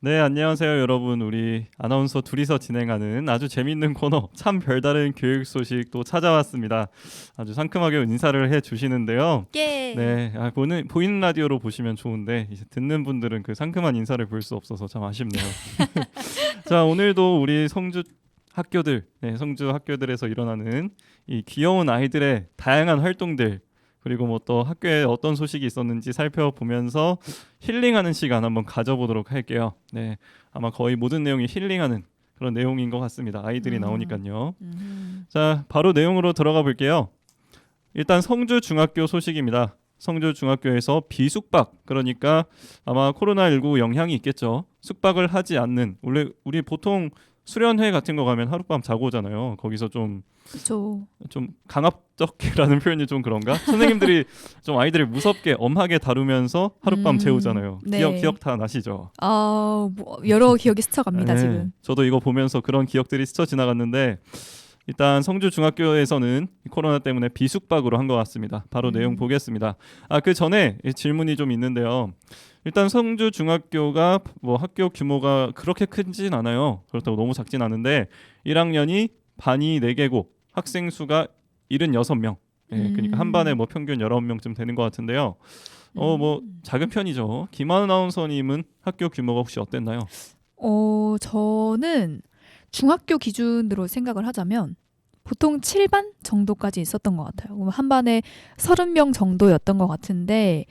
네, 안녕하세요, 여러분. 우리 아나운서 둘이서 진행하는 아주 재밌는 코너 참 별다른 교육 소식 또 찾아왔습니다. 아주 상큼하게 인사를 해 주시는데요. 예. 네, 보이는 라디오로 보시면 좋은데 이제 듣는 분들은 그 상큼한 인사를 볼 수 없어서 참 아쉽네요. 자, 오늘도 우리 성주 학교들, 성주 학교들에서 일어나는 이 귀여운 아이들의 다양한 활동들, 그리고 뭐 또 학교에 어떤 소식이 있었는지 살펴보면서 힐링하는 시간 한번 가져보도록 할게요. 네, 아마 거의 모든 내용이 힐링하는 그런 내용인 것 같습니다. 아이들이 나오니까요. 자, 바로 내용으로 들어가 볼게요. 일단 성주 중학교 소식입니다. 성주 중학교에서 비숙박, 그러니까 아마 코로나19 영향이 있겠죠. 숙박을 하지 않는, 원래 우리 보통 수련회 같은 거 가면 하룻밤 자고 오잖아요. 거기서 좀 그렇죠. 강압적이라는 표현이 좀 그런가? 선생님들이 좀 아이들을 무섭게 엄하게 다루면서 하룻밤 재우잖아요. 네. 기억 다 나시죠? 뭐 여러 기억이 스쳐갑니다. 네, 지금. 저도 이거 보면서 그런 기억들이 스쳐 지나갔는데 일단 성주 중학교에서는 코로나 때문에 비숙박으로 한 것 같습니다. 바로 내용 보겠습니다. 그 전에 질문이 좀 있는데요. 일단 성주 중학교가 뭐 학교 규모가 그렇게 크진 않아요. 그렇다고 너무 작진 않은데 1학년이 반이 4개고 학생 수가 76명. 그러니까 한 반에 뭐 평균 19명쯤 되는 것 같은데요. 뭐 작은 편이죠. 김하은 아나운서님은 학교 규모가 혹시 어땠나요? 저는 중학교 기준으로 생각을 하자면 보통 7반 정도까지 있었던 것 같아요. 한 반에 30명 정도였던 것 같은데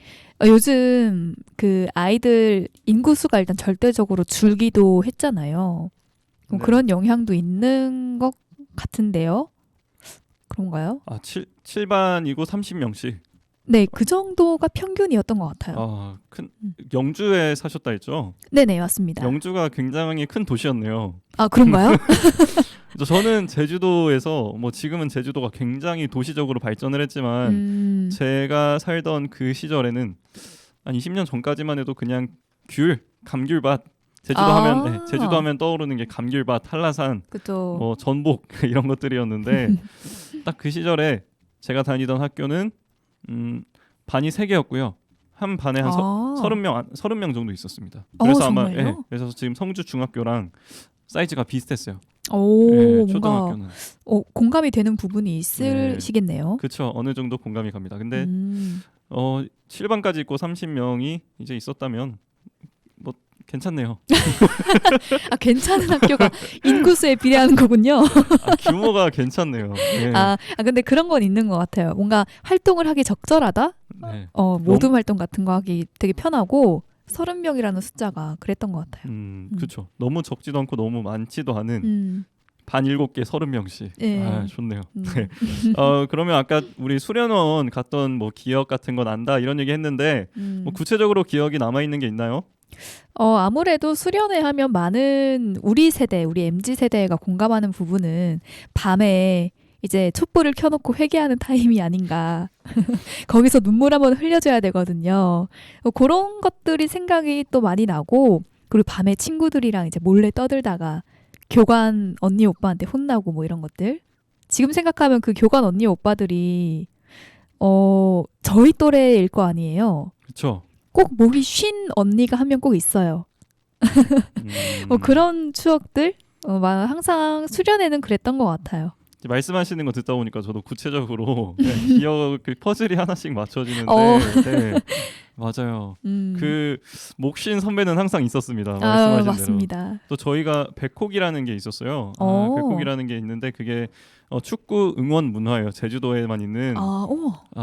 요즘 그 아이들 인구수가 일단 절대적으로 줄기도 했잖아요. 네. 그런 영향도 있는 것 같은데요. 그런가요? 7반이고 30명씩. 네, 그 정도가 평균이었던 것 같아요. 영주에 사셨다 했죠? 네네, 맞습니다. 영주가 굉장히 큰 도시였네요. 그런가요? 저는 제주도에서 뭐 지금은 제주도가 굉장히 도시적으로 발전을 했지만 제가 살던 그 시절에는 한 20년 전까지만 해도 그냥 감귤밭 제주도 하면 떠오르는 게 감귤밭, 한라산, 그죠. 뭐 전복 이런 것들이었는데 딱 그 시절에 제가 다니던 학교는 반이 3개였고요. 한 반에 한 30명 정도 있었습니다. 그래서 정말요? 그래서 지금 성주 중학교랑 사이즈가 비슷했어요. 뭔가 초등학교는. 공감이 되는 부분이 있으시겠네요. 그렇죠. 어느 정도 공감이 갑니다. 근데 7반까지 있고 30명이 이제 있었다면 뭐 괜찮네요. 괜찮은 학교가 인구수에 비례하는 거군요. 규모가 괜찮네요. 네. 근데 그런 건 있는 것 같아요. 뭔가 활동을 하기 적절하다? 네. 모둠 활동 같은 거 하기 되게 편하고 30명이라는 숫자가 그랬던 것 같아요. 그렇죠. 너무 적지도 않고 너무 많지도 않은 반 7개 30명씩. 네. 좋네요. 네. 그러면 아까 우리 수련원 갔던 뭐 기억 같은 거 난다 이런 얘기 했는데 뭐 구체적으로 기억이 남아 있는 게 있나요? 아무래도 수련회 하면 많은 우리 세대, 우리 MZ 세대가 공감하는 부분은 밤에 이제 촛불을 켜놓고 회개하는 타임이 아닌가. 거기서 눈물 한번 흘려줘야 되거든요. 그런 것들이 생각이 또 많이 나고, 그리고 밤에 친구들이랑 이제 몰래 떠들다가 교관 언니 오빠한테 혼나고 뭐 이런 것들. 지금 생각하면 그 교관 언니 오빠들이 저희 또래일 거 아니에요. 그렇죠. 꼭 목이 쉰 언니가 한 명 꼭 있어요. 그런 추억들 항상 수련회는 그랬던 것 같아요. 말씀하시는 거 듣다 보니까 저도 구체적으로 기억 퍼즐이 하나씩 맞춰지는데 네, 맞아요. 그 목신 선배는 항상 있었습니다. 말씀하신 맞습니다. 대로. 또 저희가 백콕이라는 게 있었어요. 백콕이라는 게 있는데 그게 축구 응원 문화예요. 제주도에만 있는.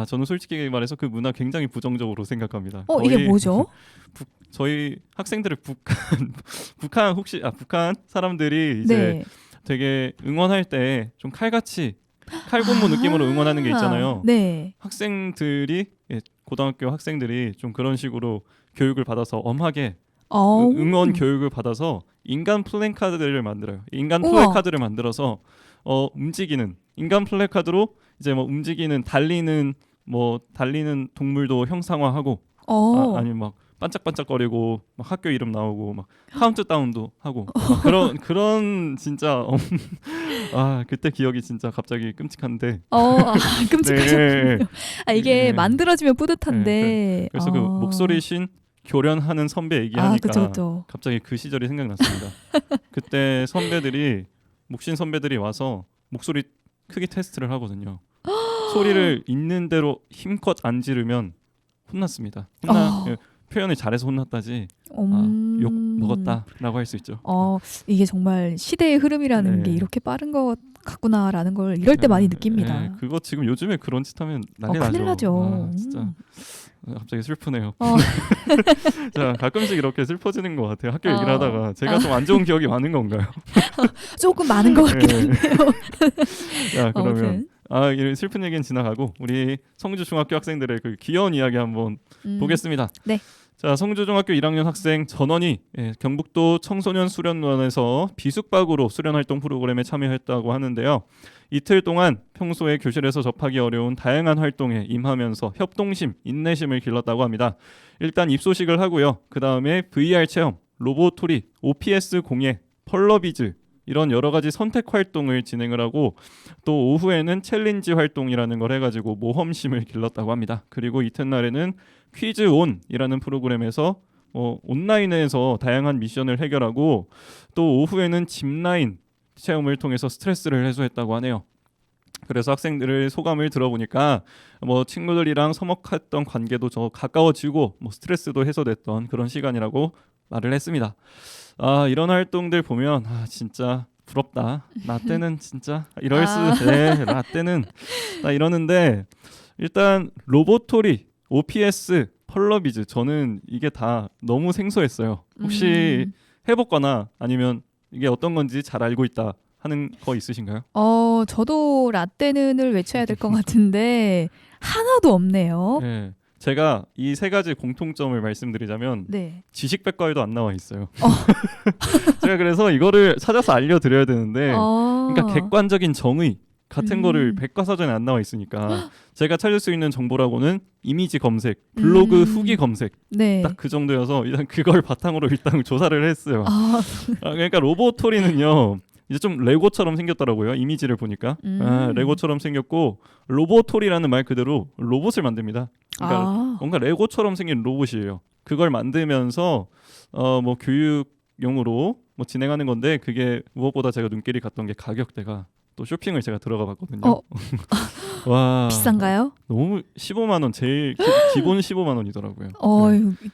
저는 솔직히 말해서 그 문화 굉장히 부정적으로 생각합니다. 이게 뭐죠? 저희 학생들을 북한 사람들이 이제 네. 되게 응원할 때 좀 칼군무 느낌으로 응원하는 게 있잖아요. 네. 학생들이 고등학교 학생들이 좀 그런 식으로 교육을 받아서 엄하게 응원 교육을 받아서 인간 플래카드를 만들어요. 인간 플래카드를 만들어서 움직이는 인간 플래카드로 이제 뭐 움직이는 달리는 동물도 형상화하고 아니면 막 반짝반짝거리고 막 학교 이름 나오고 막 카운트다운도 하고 그런 진짜 그때 기억이 진짜 갑자기 끔찍한데. 끔찍하셨군요. 네. 이게 만들어지면 뿌듯한데. 그래서 그 목소리 신 교련하는 선배 아, 얘기하니까 그쵸, 그쵸. 갑자기 그 시절이 생각났습니다. 그때 선배들이 목신 선배들이 와서 목소리 크기 테스트를 하거든요. 소리를 있는 대로 힘껏 안 지르면 혼났습니다. 어. 표현을 잘해서 혼났다지 욕 먹었다라고 할 수 있죠. 이게 정말 시대의 흐름이라는 네. 게 이렇게 빠른 것 같구나라는 걸 이럴 때 많이 느낍니다. 그거 지금 요즘에 그런 짓 하면 난리 큰일 나죠. 진짜 갑자기 슬프네요. 어. 자, 가끔씩 이렇게 슬퍼지는 것 같아요. 학교 어. 얘기를 하다가 제가 좀 안 좋은 기억이 많은 건가요? 조금 많은 것 같긴 네. 한데요. 자, 그러면 아무튼. 이 슬픈 얘기는 지나가고 우리 성주 중학교 학생들의 그 귀여운 이야기 한번 보겠습니다. 네. 자, 성주중학교 1학년 학생 전원이 경북도 청소년 수련원에서 비숙박으로 수련활동 프로그램에 참여했다고 하는데요. 이틀 동안 평소에 교실에서 접하기 어려운 다양한 활동에 임하면서 협동심, 인내심을 길렀다고 합니다. 일단 입소식을 하고요. 그 다음에 VR 체험, 로보토리, OPS 공예, 펄러비즈 이런 여러 가지 선택 활동을 진행을 하고 또 오후에는 챌린지 활동이라는 걸 해가지고 모험심을 길렀다고 합니다. 그리고 이튿날에는 퀴즈 온이라는 프로그램에서 온라인에서 다양한 미션을 해결하고 또 오후에는 짚라인 체험을 통해서 스트레스를 해소했다고 하네요. 그래서 학생들의 소감을 들어보니까 친구들이랑 서먹했던 관계도 가까워지고 스트레스도 해소됐던 그런 시간이라고 말을 했습니다. 이런 활동들 보면 진짜 부럽다. 나 때는 진짜 나 때는 나 이러는데 일단 로보토리, OPS, 펄러비즈 저는 이게 다 너무 생소했어요. 혹시 해봤거나 아니면 이게 어떤 건지 잘 알고 있다 하는 거 있으신가요? 저도 라떼는을 외쳐야 될 것 같은데 하나도 없네요. 네. 제가 이 세 가지 공통점을 말씀드리자면 네. 지식백과에도 안 나와 있어요. 제가 그래서 이거를 찾아서 알려드려야 되는데 그러니까 객관적인 정의 같은 거를 백과사전에 안 나와 있으니까 제가 찾을 수 있는 정보라고는 이미지 검색, 블로그 후기 검색 네. 딱 그 정도여서 일단 그걸 바탕으로 일단 조사를 했어요. 그러니까 로보토리는요 이제 좀 레고처럼 생겼더라고요. 이미지를 보니까 레고처럼 생겼고 로보토리라는 말 그대로 로봇을 만듭니다. 그러니까 뭔가 레고처럼 생긴 로봇이에요. 그걸 만들면서 교육용으로 진행하는 건데 그게 무엇보다 제가 눈길이 갔던 게 가격대가 또 쇼핑을 제가 들어가 봤거든요. 와, 비싼가요? 너무 15만 원 제일 기본 15만 원이더라고요.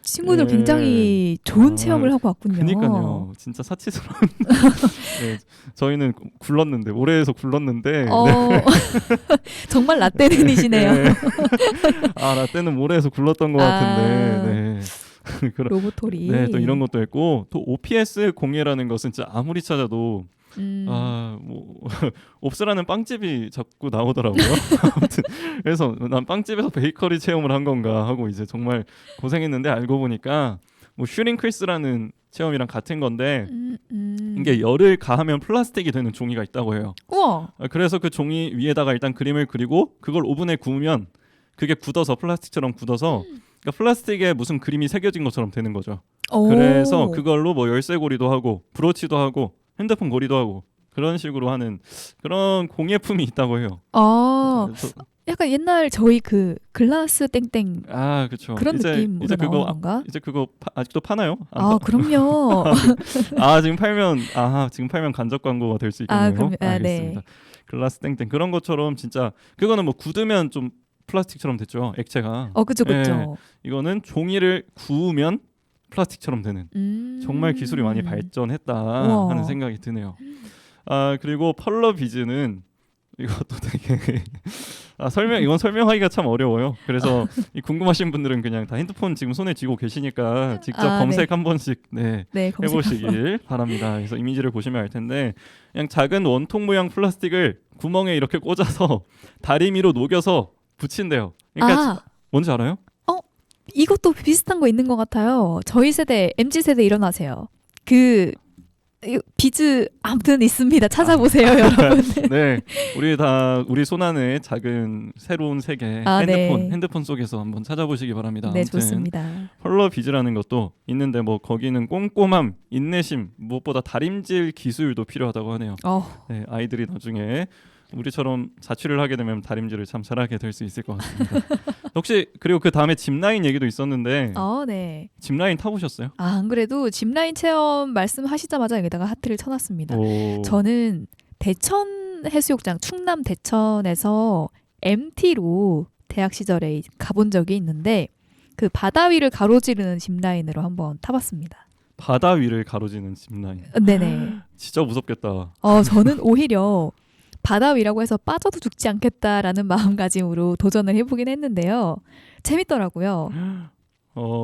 친구들 굉장히 좋은 체험을 하고 왔군요. 그러니까요. 진짜 사치스러운. 네, 저희는 굴렀는데 올해에서 굴렀는데 정말 라떼는이시네요. 네. 라떼는 모래에서 굴렀던 것 같은데. 네. 로보토리. 네, 또 이런 것도 했고 또 OPS 공예라는 것은 진짜 아무리 찾아도 옵스라는 빵집이 자꾸 나오더라고요. 아무튼 그래서 난 빵집에서 베이커리 체험을 한 건가 하고 이제 정말 고생했는데 알고 보니까 슈링크리스라는 체험이랑 같은 건데 이게 열을 가하면 플라스틱이 되는 종이가 있다고 해요. 우와. 그래서 그 종이 위에다가 일단 그림을 그리고 그걸 오븐에 구우면 그게 굳어서 플라스틱처럼 굳어서 그러니까 플라스틱에 무슨 그림이 새겨진 것처럼 되는 거죠. 그래서 그걸로 열쇠고리도 하고 브로치도 하고 핸드폰 고리도 하고 그런 식으로 하는 그런 공예품이 있다고 해요. 약간 옛날 저희 그 글라스 땡땡 그렇죠. 그런 느낌으로 이제 나오는 건가? 이제 그거 아직도 파나요? 그럼요. 지금 팔면 간접 광고가 될 수 있겠네요. 알겠습니다. 네. 글라스 땡땡 그런 것처럼 진짜 그거는 굳으면 좀 플라스틱처럼 됐죠. 액체가. 그렇죠. 네, 이거는 종이를 구우면 플라스틱처럼 되는 정말 기술이 많이 발전했다 하는 생각이 드네요. 그리고 펄러비즈는 이것도 되게 이건 설명하기가 참 어려워요. 그래서 궁금하신 분들은 그냥 다 핸드폰 지금 손에 쥐고 계시니까 직접 검색 한 번씩 해보시길 바랍니다. 그래서 이미지를 보시면 알 텐데 그냥 작은 원통 모양 플라스틱을 구멍에 이렇게 꽂아서 다리미로 녹여서 붙인대요. 그러니까 뭔지 알아요? 이것도 비슷한 거 있는 것 같아요. 저희 세대 MZ 세대 일어나세요. 비즈 아무튼 있습니다. 찾아보세요, 여러분. 네, 우리 손 안에 작은 새로운 세계 핸드폰 속에서 한번 찾아보시기 바랍니다. 네, 좋습니다. 펄러비즈라는 것도 있는데 거기는 꼼꼼함, 인내심, 무엇보다 다림질 기술도 필요하다고 하네요. 네, 아이들이 나중에 우리처럼 자취를 하게 되면 다림질을 참 잘하게 될 수 있을 것 같습니다. 혹시 그리고 그 다음에 짚라인 얘기도 있었는데 네. 짚라인 타보셨어요? 안 그래도 짚라인 체험 말씀하시자마자 여기다가 하트를 쳐놨습니다. 오. 저는 대천 해수욕장, 충남 대천에서 MT로 대학 시절에 가본 적이 있는데 그 바다 위를 가로지르는 짚라인으로 한번 타봤습니다. 바다 위를 가로지는 짚라인. 네네. 진짜 무섭겠다. 저는 오히려 바다 위라고 해서 빠져도 죽지 않겠다라는 마음가짐으로 도전을 해보긴 했는데요. 재밌더라고요.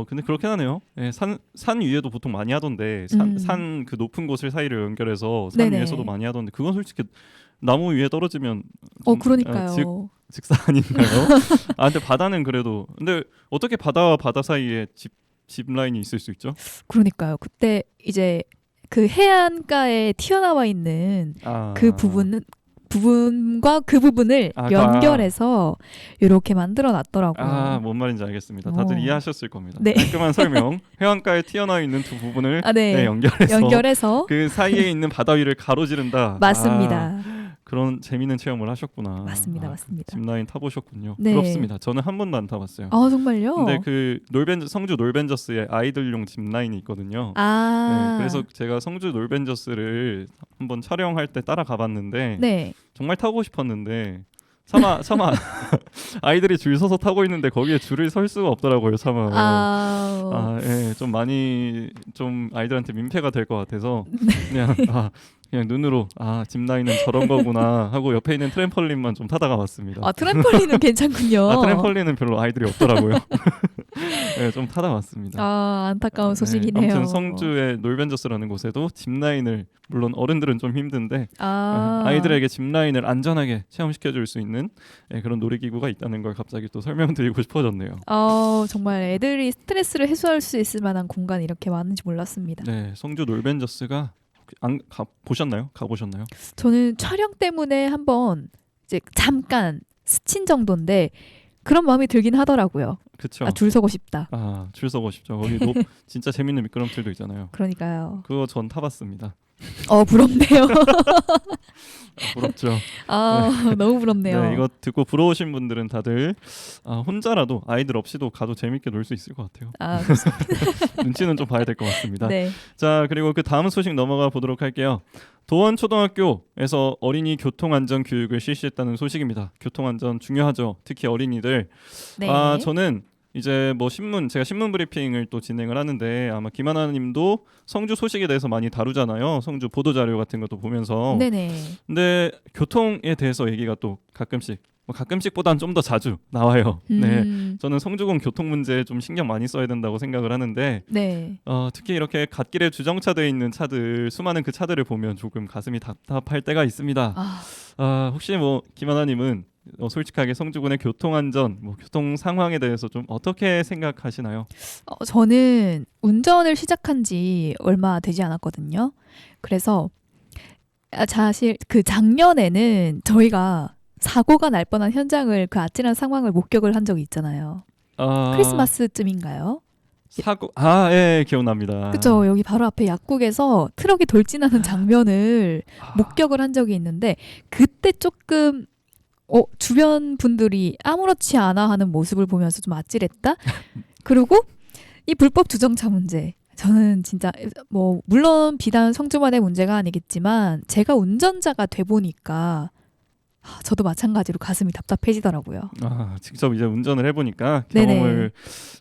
근데 그렇긴 하네요. 예, 산 위에도 보통 많이 하던데 산 그 높은 곳을 사이를 연결해서 산 네네. 위에서도 많이 하던데 그건 솔직히 나무 위에 떨어지면 그러니까요. 직사 아닌가요? 근데 바다는 그래도 근데 어떻게 바다와 바다 사이에 짚 라인이 있을 수 있죠? 그러니까요. 그때 이제 그 해안가에 튀어나와 있는 그 부분과 그 부분을 연결해서 이렇게 만들어 놨더라고요. 뭔 말인지 알겠습니다. 다들 이해하셨을 겁니다. 네. 깔끔한 설명. 해안가에 튀어나와 있는 두 부분을 네. 연결해서 그 사이에 있는 바다 위를 가로지른다. 맞습니다. 그런 재미있는 체험을 하셨구나. 맞습니다. 짚라인 타보셨군요. 네. 부럽습니다. 저는 한 번도 안 타봤어요. 정말요? 근데 그 성주 놀벤저스에 아이들용 짚라인이 있거든요. 네, 그래서 제가 성주 놀벤저스를 한번 촬영할 때 따라가 봤는데 네. 정말 타고 싶었는데 차마 아이들이 줄 서서 타고 있는데 거기에 줄을 설 수가 없더라고요. 차마. 좀 많이 좀 아이들한테 민폐가 될 것 같아서 그냥 눈으로 짚라인은 저런 거구나 하고 옆에 있는 트램펄린만 좀 타다가 왔습니다. 트램펄린은 괜찮군요. 트램펄린은 별로 아이들이 없더라고요. 네, 좀 타다 왔습니다. 안타까운 소식이네요. 아무튼 성주의 놀벤저스라는 곳에도 짚라인을 물론 어른들은 좀 힘든데 아이들에게 짚라인을 안전하게 체험시켜줄 수 있는 그런 놀이기구가 있다는 걸 갑자기 또 설명드리고 싶어졌네요. 정말 애들이 스트레스를 해소할 수 있을 만한 공간이 이렇게 많은지 몰랐습니다. 네, 성주 놀벤저스가 보셨나요? 가보셨나요? 저는 촬영 때문에 한번 이제 잠깐 스친 정도인데 그런 마음이 들긴 하더라고요. 그렇죠. 줄 서고 싶다. 줄 서고 싶죠. 거기 진짜 재밌는 미끄럼틀도 있잖아요. 그러니까요. 그거 전 타봤습니다. 부럽네요. 부럽죠. 너무 부럽네요. 네, 이거 듣고 부러우신 분들은 다들 혼자라도 아이들 없이도 가도 재밌게 놀 수 있을 것 같아요. 눈치는 좀 봐야 될 것 같습니다. 네. 자, 그리고 그 다음 소식 넘어가 보도록 할게요. 도원초등학교에서 어린이 교통안전 교육을 실시했다는 소식입니다. 교통안전 중요하죠. 특히 어린이들. 네. 저는 이제 제가 신문 브리핑을 또 진행을 하는데 아마 김하나님도 성주 소식에 대해서 많이 다루잖아요. 성주 보도 자료 같은 것도 보면서. 네네. 근데 교통에 대해서 얘기가 또 가끔씩보다는 좀 더 자주 나와요. 네, 저는 성주공 교통 문제에 좀 신경 많이 써야 된다고 생각을 하는데, 네. 특히 이렇게 갓길에 주정차되어 있는 차들, 수많은 그 차들을 보면 조금 가슴이 답답할 때가 있습니다. 혹시 김하나님은 솔직하게 성주군의 교통안전, 교통 상황에 대해서 좀 어떻게 생각하시나요? 저는 운전을 시작한 지 얼마 되지 않았거든요. 그래서 사실 그 작년에는 저희가 사고가 날 뻔한 현장을 그 아찔한 상황을 목격을 한 적이 있잖아요. 크리스마스쯤인가요? 사고 기억납니다. 그렇죠. 여기 바로 앞에 약국에서 트럭이 돌진하는 장면을 목격을 한 적이 있는데 그때 조금 주변 분들이 아무렇지 않아 하는 모습을 보면서 좀 아찔했다. 그리고 이 불법 주정차 문제. 저는 진짜 물론 비단 성주만의 문제가 아니겠지만 제가 운전자가 돼 보니까 저도 마찬가지로 가슴이 답답해지더라고요. 직접 이제 운전을 해보니까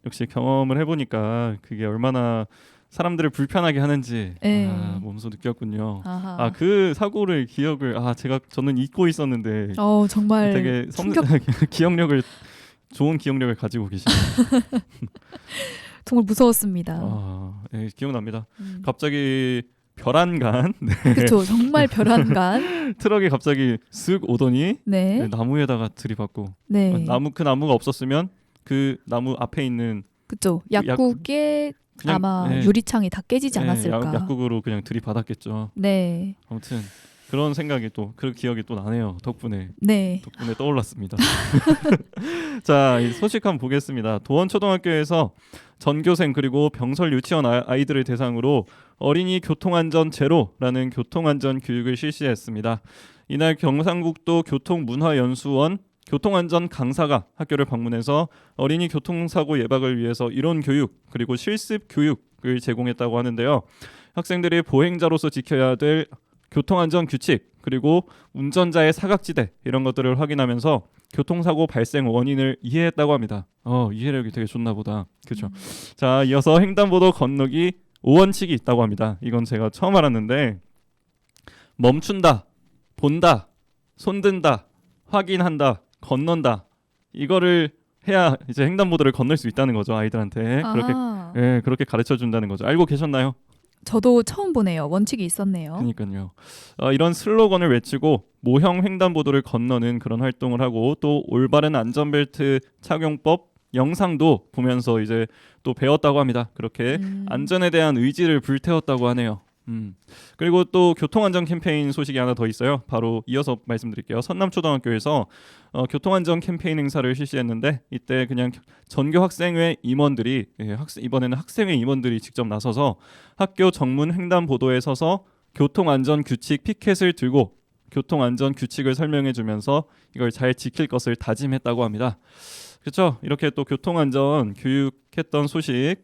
역시 경험을 해보니까 그게 얼마나 사람들을 불편하게 하는지 몸소 느꼈군요. 그 사고를 저는 잊고 있었는데 정말 되게 좋은 기억력을 가지고 계시네요. 정말 무서웠습니다. 기억납니다. 갑자기 벼란간 그렇죠. 정말 벼란간 트럭이 갑자기 쓱 오더니 나무에다가 들이받고 그 나무가 없었으면 그 나무 앞에 있는 그렇죠. 약국에 아마 유리창이 다 깨지지 않았을까. 약국으로 그냥 들이받았겠죠. 네. 아무튼 그런 생각이 그 기억이 또 나네요. 덕분에 떠올랐습니다. 자, 이 소식 한번 보겠습니다. 도원초등학교에서 전교생 그리고 병설 유치원 아이들을 대상으로 어린이 교통안전 제로라는 교통안전 교육을 실시했습니다. 이날 경상북도 교통문화연수원 교통안전 강사가 학교를 방문해서 어린이 교통사고 예방을 위해서 이론 교육 그리고 실습 교육을 제공했다고 하는데요. 학생들이 보행자로서 지켜야 될 교통안전 규칙 그리고 운전자의 사각지대 이런 것들을 확인하면서 교통사고 발생 원인을 이해했다고 합니다. 이해력이 되게 좋나 보다. 그렇죠. 자, 이어서 횡단보도 건너기 5원칙이 있다고 합니다. 이건 제가 처음 알았는데 멈춘다, 본다, 손든다, 확인한다, 건넌다. 이거를 해야 이제 횡단보도를 건널 수 있다는 거죠. 아이들한테. 그렇게 가르쳐 준다는 거죠. 알고 계셨나요? 저도 처음 보네요. 원칙이 있었네요. 그러니까요. 이런 슬로건을 외치고 모형 횡단보도를 건너는 그런 활동을 하고 또 올바른 안전벨트 착용법 영상도 보면서 이제 또 배웠다고 합니다. 그렇게 안전에 대한 의지를 불태웠다고 하네요. 그리고 또 교통안전 캠페인 소식이 하나 더 있어요. 바로 이어서 말씀드릴게요. 선남초등학교에서 교통안전 캠페인 행사를 실시했는데 이때 그냥 전교 학생회 임원들이 이번에는 학생회 임원들이 직접 나서서 학교 정문 횡단보도에 서서 교통안전 규칙 피켓을 들고 교통안전 규칙을 설명해주면서 이걸 잘 지킬 것을 다짐했다고 합니다. 그렇죠? 이렇게 또 교통안전 교육했던 소식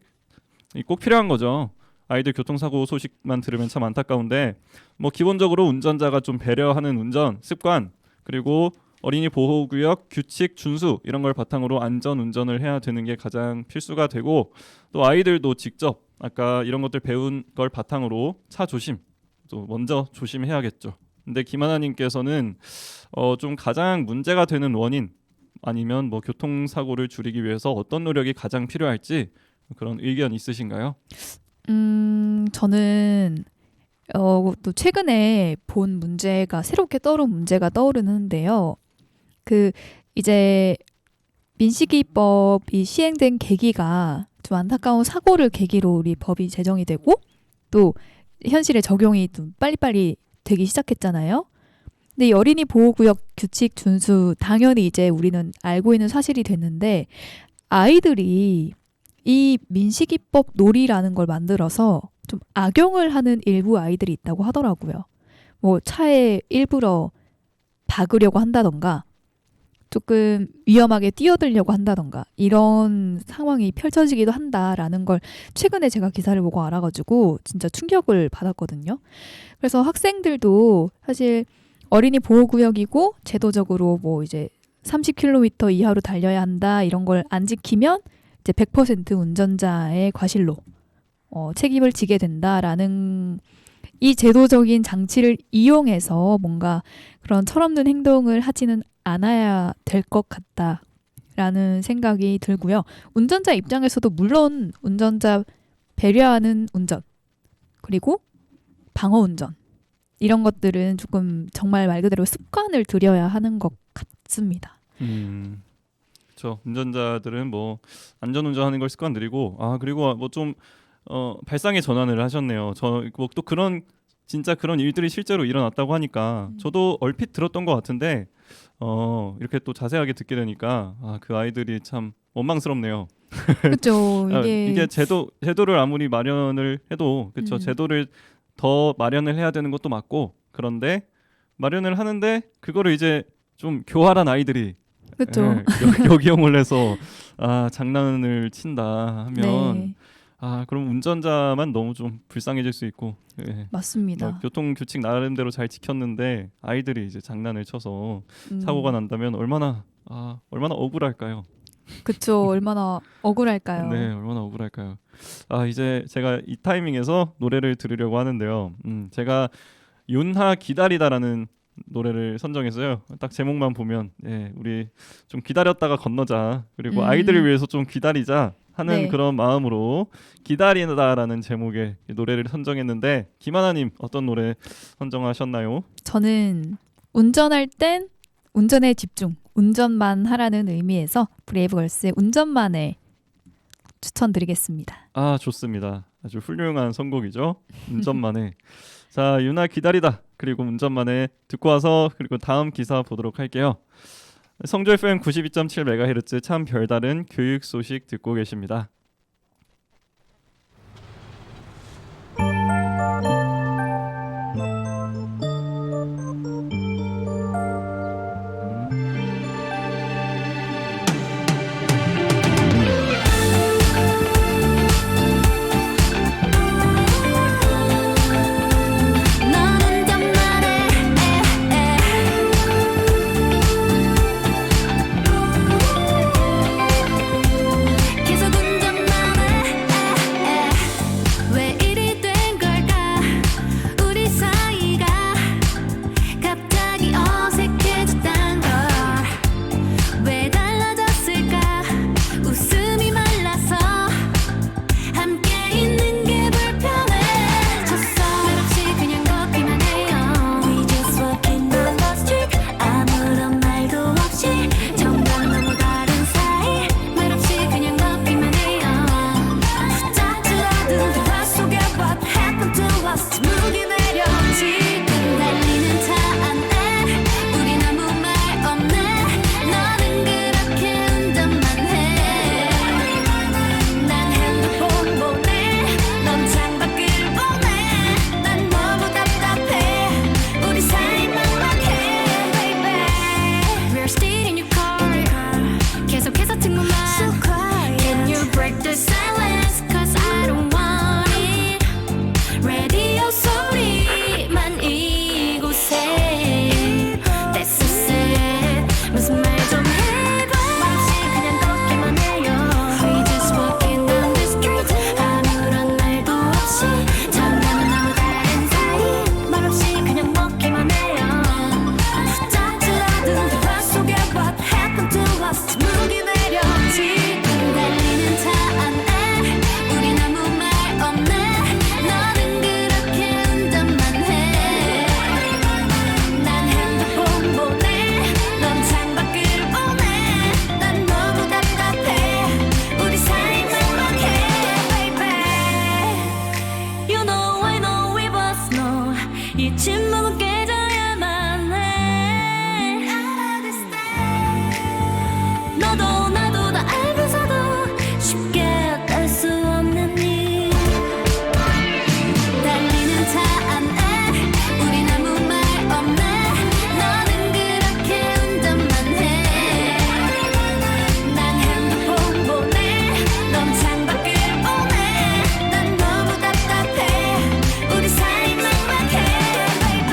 꼭 필요한 거죠. 아이들 교통사고 소식만 들으면 참 안타까운데 뭐 기본적으로 운전자가 좀 배려하는 운전 습관 그리고 어린이 보호구역 규칙 준수 이런 걸 바탕으로 안전 운전을 해야 되는 게 가장 필수가 되고 또 아이들도 직접 아까 이런 것들 배운 걸 바탕으로 차 조심 또 먼저 조심해야겠죠. 근데 김하나님께서는 좀 가장 문제가 되는 원인 아니면 뭐 교통사고를 줄이기 위해서 어떤 노력이 가장 필요할지 그런 의견 있으신가요? 저는 또 최근에 본 문제가 새롭게 떠오른 문제가 떠오르는데요. 이제 민식이법이 시행된 계기가 좀 안타까운 사고를 계기로 우리 법이 제정이 되고 또 현실에 적용이 좀 빨리빨리 되기 시작했잖아요. 근데 이 어린이 보호구역 규칙 준수 당연히 이제 우리는 알고 있는 사실이 됐는데 아이들이 이 민식이법 놀이라는 걸 만들어서 좀 악용을 하는 일부 아이들이 있다고 하더라고요. 뭐 차에 일부러 박으려고 한다던가 조금 위험하게 뛰어들려고 한다던가 이런 상황이 펼쳐지기도 한다라는 걸 최근에 제가 기사를 보고 알아가지고 진짜 충격을 받았거든요. 그래서 학생들도 사실 어린이 보호구역이고 제도적으로 뭐 이제 30km 이하로 달려야 한다 이런 걸 안 지키면 이제 100% 운전자의 과실로 책임을 지게 된다라는 이 제도적인 장치를 이용해서 뭔가 그런 철없는 행동을 하지는 않아야 될 것 같다라는 생각이 들고요. 운전자 입장에서도 물론 운전자 배려하는 운전 그리고 방어 운전 이런 것들은 조금 정말 말 그대로 습관을 들여야 하는 것 같습니다. 그렇죠. 운전자들은 뭐 안전운전하는 걸 습관 들이고 그리고 뭐 좀 발상의 전환을 하셨네요. 뭐 또 그런 진짜 그런 일들이 실제로 일어났다고 하니까 저도 얼핏 들었던 것 같은데 이렇게 또 자세하게 듣게 되니까 그 아이들이 참 원망스럽네요. 그렇죠. 이게 제도를 아무리 마련을 해도 그렇죠. 제도를 더 마련을 해야 되는 것도 맞고 그런데 마련을 하는데 그거를 이제 좀 교활한 아이들이 그렇죠. 역이용을 해서 장난을 친다 하면 네. 그럼 운전자만 너무 좀 불쌍해질 수 있고 맞습니다. 교통 규칙 나름대로 잘 지켰는데 아이들이 이제 장난을 쳐서 사고가 난다면 얼마나 억울할까요? 그쵸. 얼마나 억울할까요? 네, 얼마나 억울할까요? 이제 제가 이 타이밍에서 노래를 들으려고 하는데요. 제가 윤하 기다리다라는 노래를 선정했어요. 딱 제목만 보면 우리 좀 기다렸다가 건너자. 그리고 아이들을 위해서 좀 기다리자 하는 네. 그런 마음으로 기다리다라는 제목의 노래를 선정했는데 김하나님 어떤 노래 선정하셨나요? 저는 운전할 땐 운전에 집중, 운전만 하라는 의미에서 브레이브걸스의 운전만에 추천드리겠습니다. 좋습니다. 아주 훌륭한 선곡이죠. 운전만에. 자, 윤아 기다리다 그리고 운전만에 듣고 와서 그리고 다음 기사 보도록 할게요. 성주 FM 92.7MHz 참 별다른 교육 소식 듣고 계십니다. 이 침묵은 깨져야만 해. 너도 나도 다 알면서도 쉽게 어떨 수 없는 일. 달리는 차 안에 우린 아무 말 없네. 너는 그렇게 운전만 해. 난 핸드폰 보내. 넌 창밖을 보내. 난 너무 답답해. 우리 사이 막막해 baby.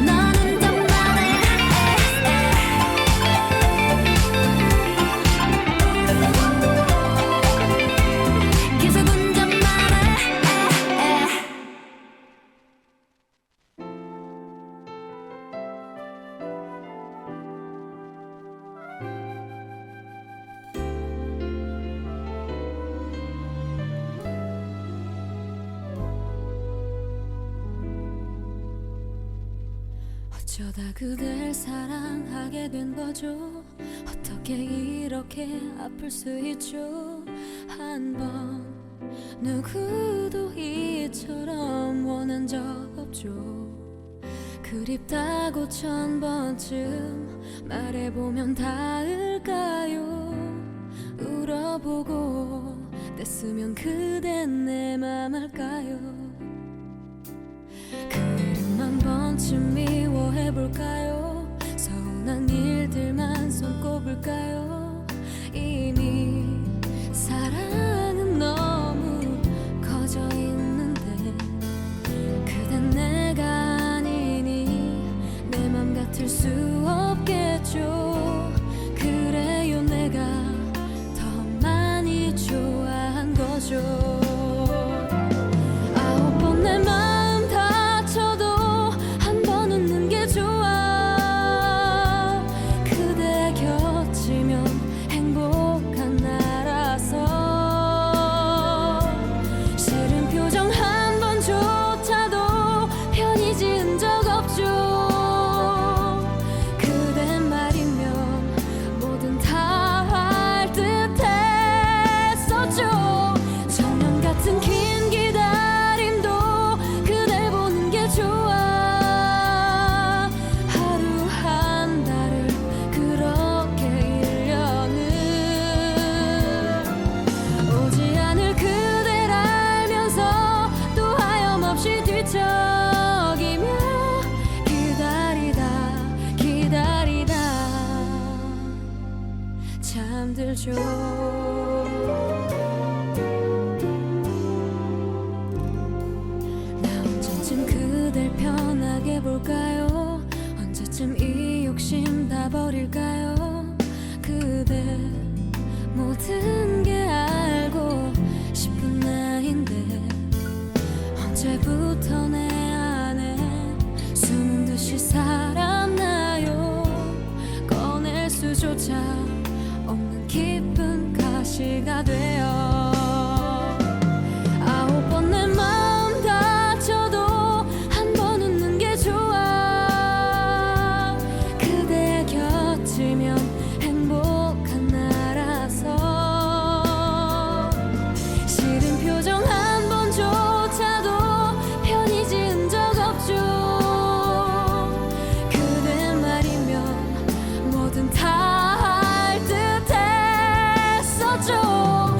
넌 운전만 해. 계속 운전만 해. 어쩌다 그댈 사랑하게 된 거죠. 어떻게 이렇게 아플 수 있죠. 한 번 누구도 이처럼 원한 적 없죠. 그립다고 1000번쯤 말해보면 닿을까요. 울어보고 뗐으면 그댄 내 맘 알까요. 그림 한 번쯤 미워해볼까요. 서운한 일들만 손꼽을까요. 이미 사랑은 너무 커져 있는데 그댄 내가 아니니 내 맘 같을 수 없겠죠. 그래요 내가 더 많이 좋아한 거죠. 아홉 번 내 마음 다쳐도 한 번 웃는 게 좋아. 그대 곁이면 행복한 나라서. 싫은 표정 한 번조차도 편히 지은 적 없죠. 그대 말이면 뭐든 다 할 듯했었죠. 천년 같은 긴 기다림도 그댈 보는 게 좋아. 하루 한 달을 그렇게 1년을 오지 않을 그댈 알면서 또 하염없이 뒤척이며 기다리다 잠들죠. 나 언제쯤 그댈 편하게 볼까요. 언제쯤 이 욕심 다 버릴까요. 그대 모든 게 알고 싶은 나인데 언제부터 내 안에 숨은 듯이 살았나요. 꺼낼 수조차 없는 깊은 가시가 되어 아홉 번 내 마음 다쳐도 한 번 웃는 게 좋아. 그대 곁이면 행복한 나라서. 싫은 표정 한 번조차도 편히 지은 적 없죠. 그대 말이면 뭐든 다 할 듯했었죠.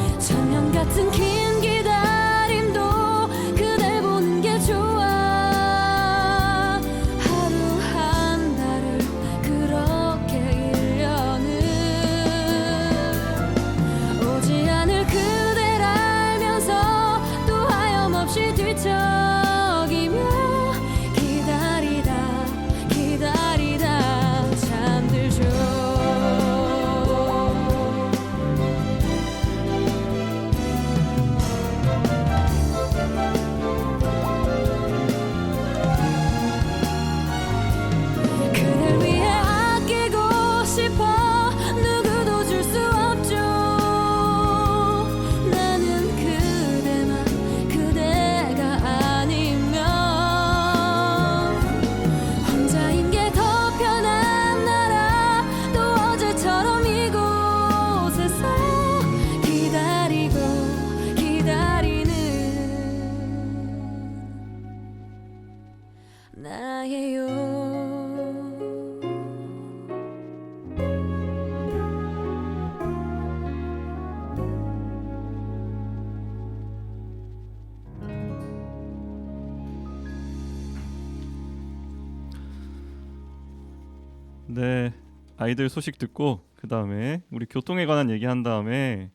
네, 아이들 소식 듣고 그 다음에 우리 교통에 관한 얘기한 다음에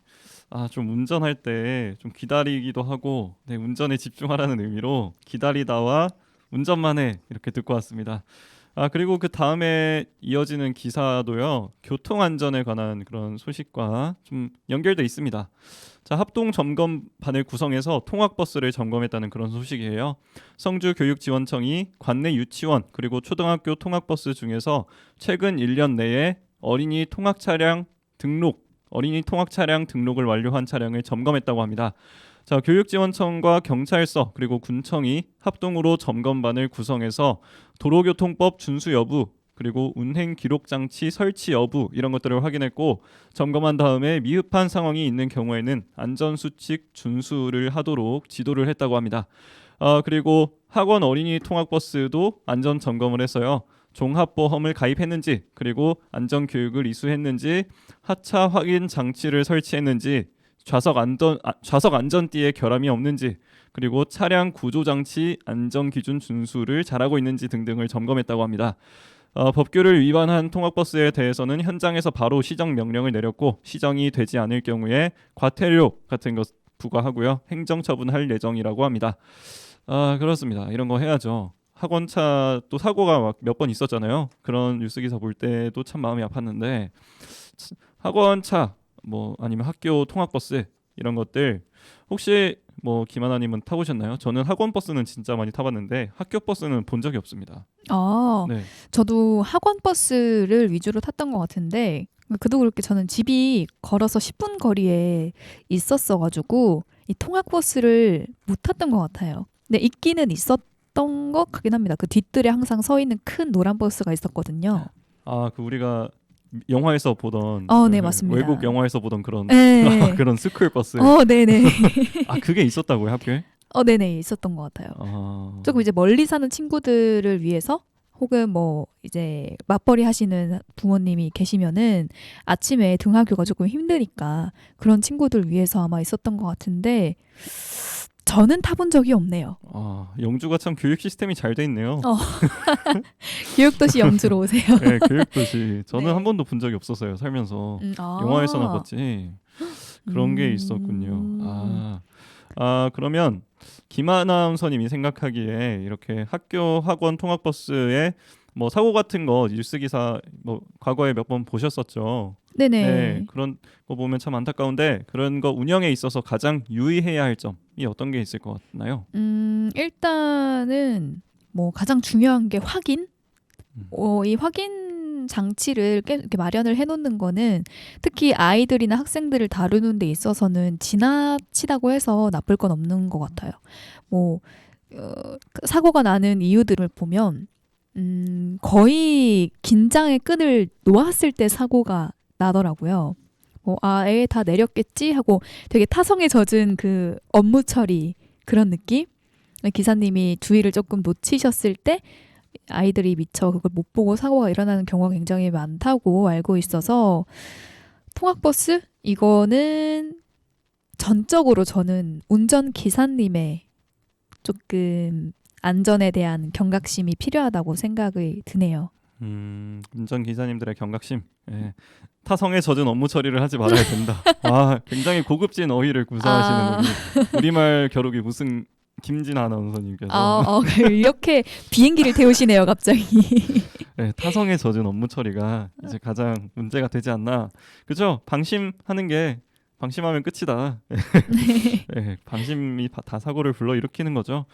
좀 운전할 때 좀 기다리기도 하고 네, 운전에 집중하라는 의미로 기다리다와 운전만해 이렇게 듣고 왔습니다. 그리고 그 다음에 이어지는 기사도요, 교통 안전에 관한 그런 소식과 좀 연결돼 있습니다. 자, 합동 점검반을 구성해서 통학버스를 점검했다는 그런 소식이에요. 성주교육지원청이 관내 유치원 그리고 초등학교 통학버스 중에서 최근 1년 내에 어린이 통학 차량 등록을 완료한 차량을 점검했다고 합니다. 자, 교육지원청과 경찰서 그리고 군청이 합동으로 점검반을 구성해서 도로교통법 준수 여부 그리고 운행 기록 장치 설치 여부 이런 것들을 확인했고, 점검한 다음에 미흡한 상황이 있는 경우에는 안전수칙 준수를 하도록 지도를 했다고 합니다. 그리고 학원 어린이 통학버스도 안전 점검을 했어요. 종합보험을 가입했는지, 그리고 안전교육을 이수했는지, 하차 확인 장치를 설치했는지, 좌석 안전띠에 결함이 없는지, 그리고 차량 구조장치 안전기준 준수를 잘하고 있는지 등등을 점검했다고 합니다. 법규를 위반한 통학버스에 대해서는 현장에서 바로 시정 명령을 내렸고, 시정이 되지 않을 경우에 과태료 같은 것 부과하고요, 행정처분할 예정이라고 합니다. 그렇습니다. 이런 거 해야죠. 학원차 또 사고가 몇 번 있었잖아요. 그런 뉴스 기사 볼 때도 참 마음이 아팠는데, 학원차 뭐 아니면 학교 통학버스 이런 것들 혹시 뭐 김하나님은 타보셨나요? 저는 학원 버스는 진짜 많이 타봤는데 학교 버스는 본 적이 없습니다. 네. 저도 학원 버스를 위주로 탔던 것 같은데, 그도 그렇게 저는 집이 걸어서 10분 거리에 있었어가지고 이 통학버스를 못 탔던 것 같아요. 근데 있기는 있었던 것 같긴 합니다. 그 뒷뜰에 항상 서 있는 큰 노란 버스가 있었거든요. 그 우리가 영화에서 보던 네, 맞습니다. 외국 영화에서 보던 그런 네. 그런 스쿨 버스. 네네. 그게 있었다고요, 학교에? 네네, 있었던 것 같아요. 조금 이제 멀리 사는 친구들을 위해서, 혹은 뭐 이제 맞벌이 하시는 부모님이 계시면은 아침에 등하교가 조금 힘드니까 그런 친구들 위해서 아마 있었던 것 같은데, 저는 타본 적이 없네요. 영주가 참 교육 시스템이 잘 돼 있네요. 교육도시 영주로 오세요. 네, 교육도시. 저는 네. 한 번도 본 적이 없었어요, 살면서. 영화에서나 봤지. 그런 게 있었군요. 그러면 김하남 선임이 생각하기에 이렇게 학교 학원 통학버스에 뭐 사고 같은 거 뉴스 기사 뭐 과거에 몇 번 보셨었죠. 네네. 네, 그런 거 보면 참 안타까운데, 그런 거 운영에 있어서 가장 유의해야 할 점이 어떤 게 있을 것 같나요? 일단은 뭐 가장 중요한 게 확인. 이 확인 장치를 이렇게 마련을 해놓는 거는 특히 아이들이나 학생들을 다루는 데 있어서는 지나치다고 해서 나쁠 건 없는 것 같아요. 사고가 나는 이유들을 보면 거의 긴장의 끈을 놓았을 때 사고가 나더라고요. 애 다 내렸겠지 하고 되게 타성에 젖은 그 업무 처리 그런 느낌? 기사님이 주의를 조금 놓치셨을 때 아이들이 미처 그걸 못 보고 사고가 일어나는 경우가 굉장히 많다고 알고 있어서, 통학버스? 이거는 전적으로 저는 운전기사님의 조금 안전에 대한 경각심이 필요하다고 생각이 드네요. 운전기사님들의 경각심. 예. 타성에 젖은 업무 처리를 하지 말아야 된다. 굉장히 고급진 어휘를 구사하시는 우리말 겨루기 무슨 김진아 아나운서님께서 이렇게 비행기를 태우시네요, 갑자기. 네, 타성에 젖은 업무 처리가 이제 가장 문제가 되지 않나. 그죠? 방심하면 끝이다. 네, 방심이 다 사고를 불러일으키는 거죠.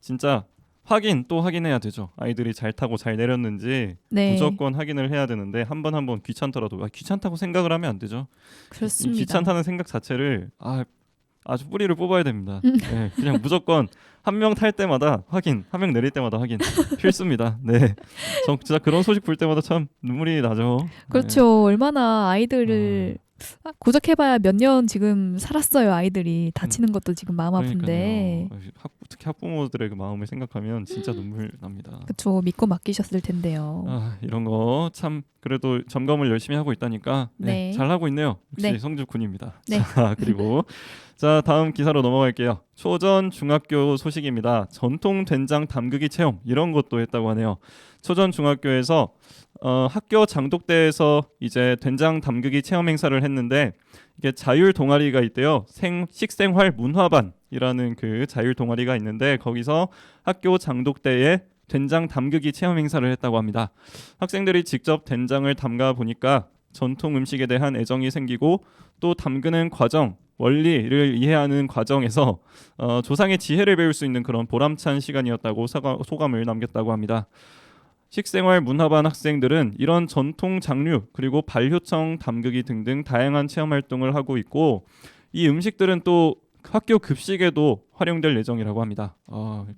진짜 확인해야 되죠. 아이들이 잘 타고 잘 내렸는지 네. 무조건 확인을 해야 되는데, 한 번 귀찮더라도 귀찮다고 생각을 하면 안 되죠. 그렇습니다. 이 귀찮다는 생각 자체를 아주 뿌리를 뽑아야 됩니다. 네, 그냥 무조건 한 명 탈 때마다 확인, 한 명 내릴 때마다 확인 필수입니다. 네, 전 진짜 그런 소식 볼 때마다 참 눈물이 나죠. 그렇죠. 얼마나 아이들을 고작해봐야 몇 년 지금 살았어요. 아이들이 다치는 것도 지금 마음 아픈데. 특히 학부모들의 그 마음을 생각하면 진짜 눈물 납니다. 그렇죠. 믿고 맡기셨을 텐데요. 이런 거 참 그래도 점검을 열심히 하고 있다니까 네. 잘 하고 있네요. 역시 네. 성주 군입니다. 네. 그리고 다음 기사로 넘어갈게요. 초전 중학교 소식입니다. 전통 된장 담그기 체험 이런 것도 했다고 하네요. 초전 중학교에서 학교 장독대에서 이제 된장 담그기 체험 행사를 했는데 이게 자율 동아리가 있대요. 식생활 문화반이라는 그 자율 동아리가 있는데 거기서 학교 장독대에 된장 담그기 체험 행사를 했다고 합니다. 학생들이 직접 된장을 담가 보니까 전통 음식에 대한 애정이 생기고 또 담그는 과정, 원리를 이해하는 과정에서 조상의 지혜를 배울 수 있는 그런 보람찬 시간이었다고 소감을 남겼다고 합니다. 식생활 문화반 학생들은 이런 전통 장류 그리고 발효청 담그기 등등 다양한 체험 활동을 하고 있고 이 음식들은 또 학교 급식에도 활용될 예정이라고 합니다.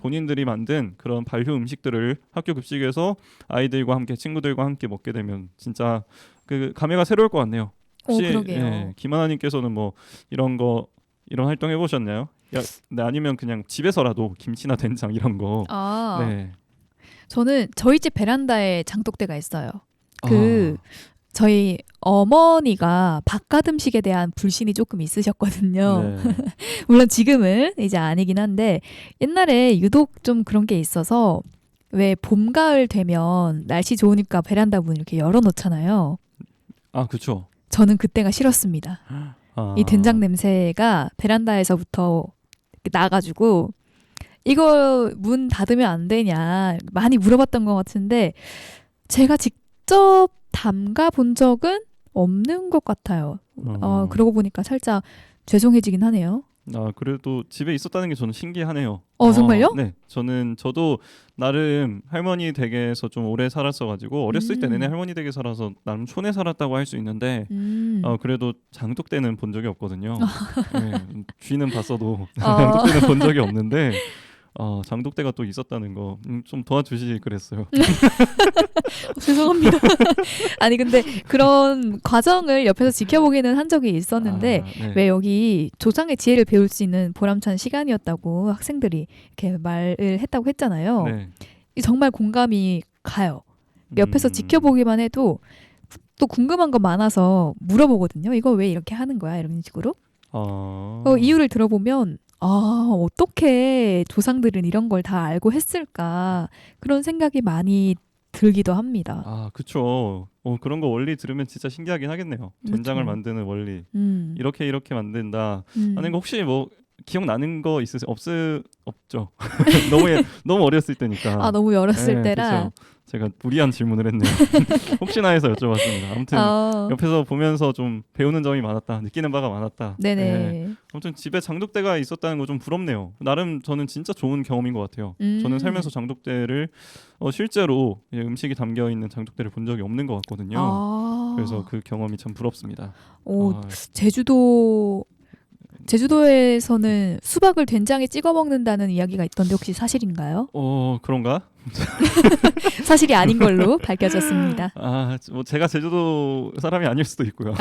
본인들이 만든 그런 발효 음식들을 학교 급식에서 아이들과 함께 친구들과 함께 먹게 되면 진짜 그 감회가 새로울 것 같네요. 혹시 그러게요. 김하나님께서는 뭐 이런 활동 해보셨나요? 네, 아니면 그냥 집에서라도 김치나 된장 이런 거. 네. 저는 저희 집 베란다에 장독대가 있어요. 저희 어머니가 바깥 음식에 대한 불신이 조금 있으셨거든요. 네. 물론 지금은 이제 아니긴 한데 옛날에 유독 좀 그런 게 있어서 왜 봄, 가을 되면 날씨 좋으니까 베란다 문 이렇게 열어놓잖아요. 그렇죠. 저는 그때가 싫었습니다. 이 된장 냄새가 베란다에서부터 나가지고 이거 문 닫으면 안 되냐 많이 물어봤던 것 같은데 제가 직접 담가 본 적은 없는 것 같아요. 그러고 보니까 살짝 죄송해지긴 하네요. 그래도 집에 있었다는 게 저는 신기하네요. 정말요? 네, 저도 나름 할머니 댁에서 좀 오래 살았어가지고 어렸을 때 내내 할머니 댁에 살아서 나름 촌에 살았다고 할 수 있는데 그래도 장독대는 본 적이 없거든요. 네, 쥐는 봤어도 장독대는 본 적이 없는데 장독대가 또 있었다는 거 좀 도와주시 그랬어요. 죄송합니다. 아니 근데 그런 과정을 옆에서 지켜보기는 한 적이 있었는데 네. 왜 여기 조상의 지혜를 배울 수 있는 보람찬 시간이었다고 학생들이 이렇게 말을 했다고 했잖아요. 네. 정말 공감이 가요. 옆에서 지켜보기만 해도 또 궁금한 거 많아서 물어보거든요. 이거 왜 이렇게 하는 거야? 이런 식으로. 이유를 들어보면 어떻게 조상들은 이런 걸 다 알고 했을까 그런 생각이 많이 들기도 합니다. 그렇죠. 그런 거 원리 들으면 진짜 신기하긴 하겠네요. 된장을 그쵸. 만드는 원리. 이렇게 만든다 하는 거 혹시 뭐 기억나는 거 있으세요? 없죠. 너무 어렸을 때니까. 너무 어렸을 네, 때라. 그쵸. 제가 무리한 질문을 했네요. 혹시나 해서 여쭤봤습니다. 아무튼 옆에서 보면서 좀 배우는 점이 많았다. 느끼는 바가 많았다. 네네. 네. 아무튼 집에 장독대가 있었다는 거 좀 부럽네요. 나름 저는 진짜 좋은 경험인 것 같아요. 저는 살면서 장독대를 실제로 음식이 담겨있는 장독대를 본 적이 없는 것 같거든요. 그래서 그 경험이 참 부럽습니다. 제주도에서는 수박을 된장에 찍어 먹는다는 이야기가 있던데 혹시 사실인가요? 그런가? 사실이 아닌 걸로 밝혀졌습니다. 뭐 제가 제주도 사람이 아닐 수도 있고요.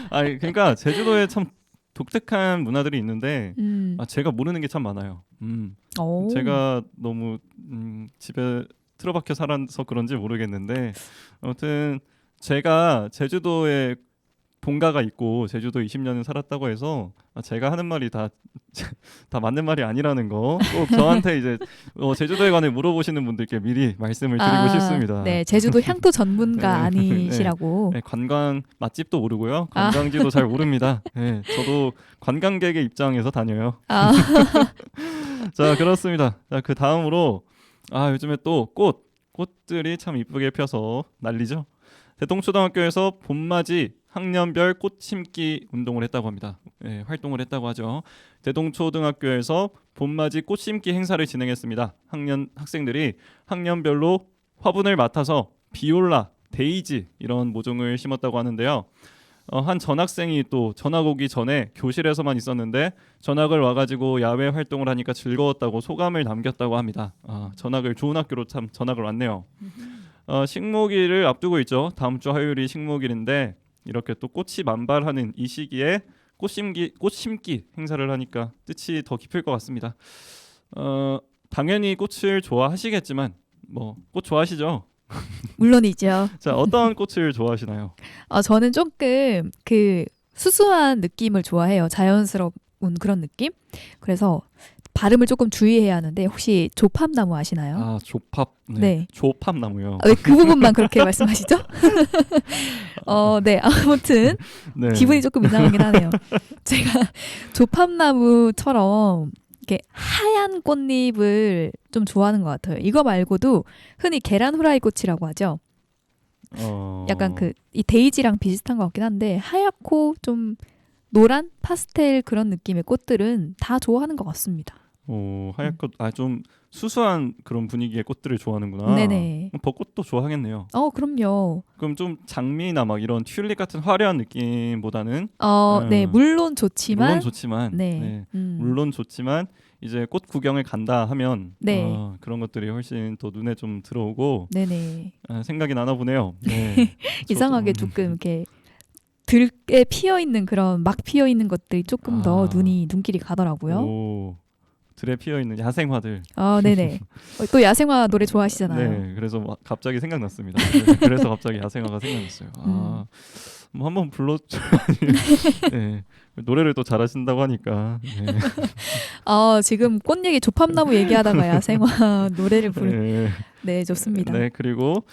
그러니까 제주도에 참 독특한 문화들이 있는데 제가 모르는 게 참 많아요. 제가 너무 집에 틀어박혀 살아서 그런지 모르겠는데 아무튼 제가 제주도에 본가가 있고 제주도 20년을 살았다고 해서 제가 하는 말이 다 맞는 말이 아니라는 거 꼭 저한테 이제 제주도에 관해 물어보시는 분들께 미리 말씀을 드리고 싶습니다. 네, 제주도 향토 전문가 아니시라고. 네, 관광 맛집도 모르고요. 관광지도 잘 모릅니다. 네, 저도 관광객의 입장에서 다녀요. 자, 그렇습니다. 자, 그 다음으로 요즘에 또 꽃들이 참 이쁘게 펴서 난리죠. 대동초등학교에서 봄맞이 학년별 꽃 심기 운동을 했다고 합니다. 네, 활동을 했다고 하죠. 대동초등학교에서 봄맞이 꽃 심기 행사를 진행했습니다. 학생들이 학년별로 화분을 맡아서 비올라, 데이지 이런 모종을 심었다고 하는데요. 한 전학생이 또 전학 오기 전에 교실에서만 있었는데 전학을 와가지고 야외 활동을 하니까 즐거웠다고 소감을 남겼다고 합니다. 좋은 학교로 참 전학을 왔네요. 식목일을 앞두고 있죠. 다음 주 화요일이 식목일인데 이렇게 또 꽃이 만발하는 이 시기에 꽃 심기 행사를 하니까 뜻이 더 깊을 것 같습니다. 당연히 꽃을 좋아하시겠지만 꽃 좋아하시죠? 물론이죠. 자, 어떤 꽃을 좋아하시나요? 저는 조금 그 수수한 느낌을 좋아해요. 자연스러운 그런 느낌? 그래서 발음을 조금 주의해야 하는데 혹시 조팝나무 아시나요? 아, 조팝. 네. 네. 조팝나무요. 왜 그 부분만 그렇게 말씀하시죠? 네. 아무튼 네. 기분이 조금 이상하긴 하네요. 제가 조팝나무처럼 이렇게 하얀 꽃잎을 좀 좋아하는 것 같아요. 이거 말고도 흔히 계란 후라이 꽃이라고 하죠. 약간 이 데이지랑 비슷한 것 같긴 한데 하얗고 좀 노란 파스텔 그런 느낌의 꽃들은 다 좋아하는 것 같습니다. 하얗고 좀 수수한 그런 분위기의 꽃들을 좋아하는구나. 네네. 벚꽃도 좋아하겠네요. 그럼요. 그럼 좀 장미나 막 이런 튤립 같은 화려한 느낌보다는 네, 물론 좋지만, 물론 좋지만 네, 물론 좋지만 이제 꽃 구경을 간다 하면 네. 그런 것들이 훨씬 더 눈에 좀 들어오고 네네. 생각이 나나 보네요. 네. 이상하게 조금 이렇게 들에 피어 있는 그런 막 피어 있는 것들이 조금 더 눈길이 가더라고요. 오, 들에 피어 있는 야생화들. 네네. 또 야생화 노래 좋아하시잖아요. 네, 그래서 막 갑자기 생각났습니다. 네, 그래서 갑자기 야생화가 생각났어요. 뭐 한번 불러줘. 네, 노래를 또 잘하신다고 하니까. 네. 지금 꽃 얘기 조팝나무 얘기하다가 야생화 노래를 네. 네, 좋습니다. 네, 그리고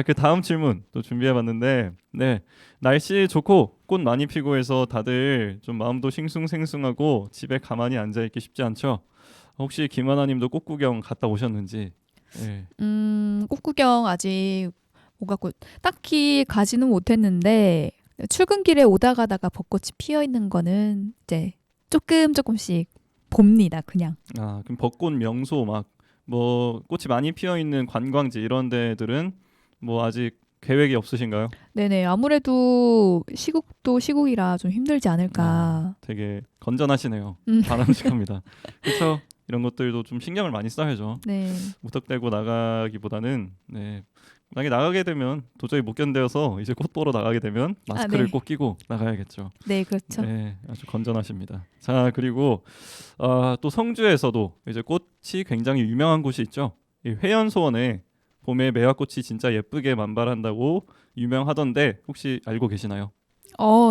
그 다음 질문 또 준비해봤는데, 네, 날씨 좋고 꽃 많이 피고 해서 다들 좀 마음도 싱숭생숭하고 집에 가만히 앉아 있기 쉽지 않죠. 혹시 김하나님도 꽃 구경 갔다 오셨는지? 네. 꽃 구경 아직 못 갔고 딱히 가지는 못했는데 출근길에 오다 가다가 벚꽃이 피어 있는 거는 이제 조금씩 봅니다. 그냥. 그럼 벚꽃 명소 막 뭐 꽃이 많이 피어 있는 관광지 이런 데들은 뭐 아직 계획이 없으신가요? 네네. 아무래도 시국도 시국이라 좀 힘들지 않을까. 되게 건전하시네요. 바람직합니다. 그렇죠. 이런 것들도 좀 신경을 많이 써야죠. 네. 무턱대고 나가기보다는 만약에 나가게 되면 도저히 못 견뎌서 이제 꽃 보러 나가게 되면 마스크를 네. 꼭 끼고 나가야겠죠. 네, 그렇죠. 네, 아주 건전하십니다. 자, 그리고 또 성주에서도 이제 꽃이 굉장히 유명한 곳이 있죠. 이 회연소원에 봄에 매화꽃이 진짜 예쁘게 만발한다고 유명하던데 혹시 알고 계시나요?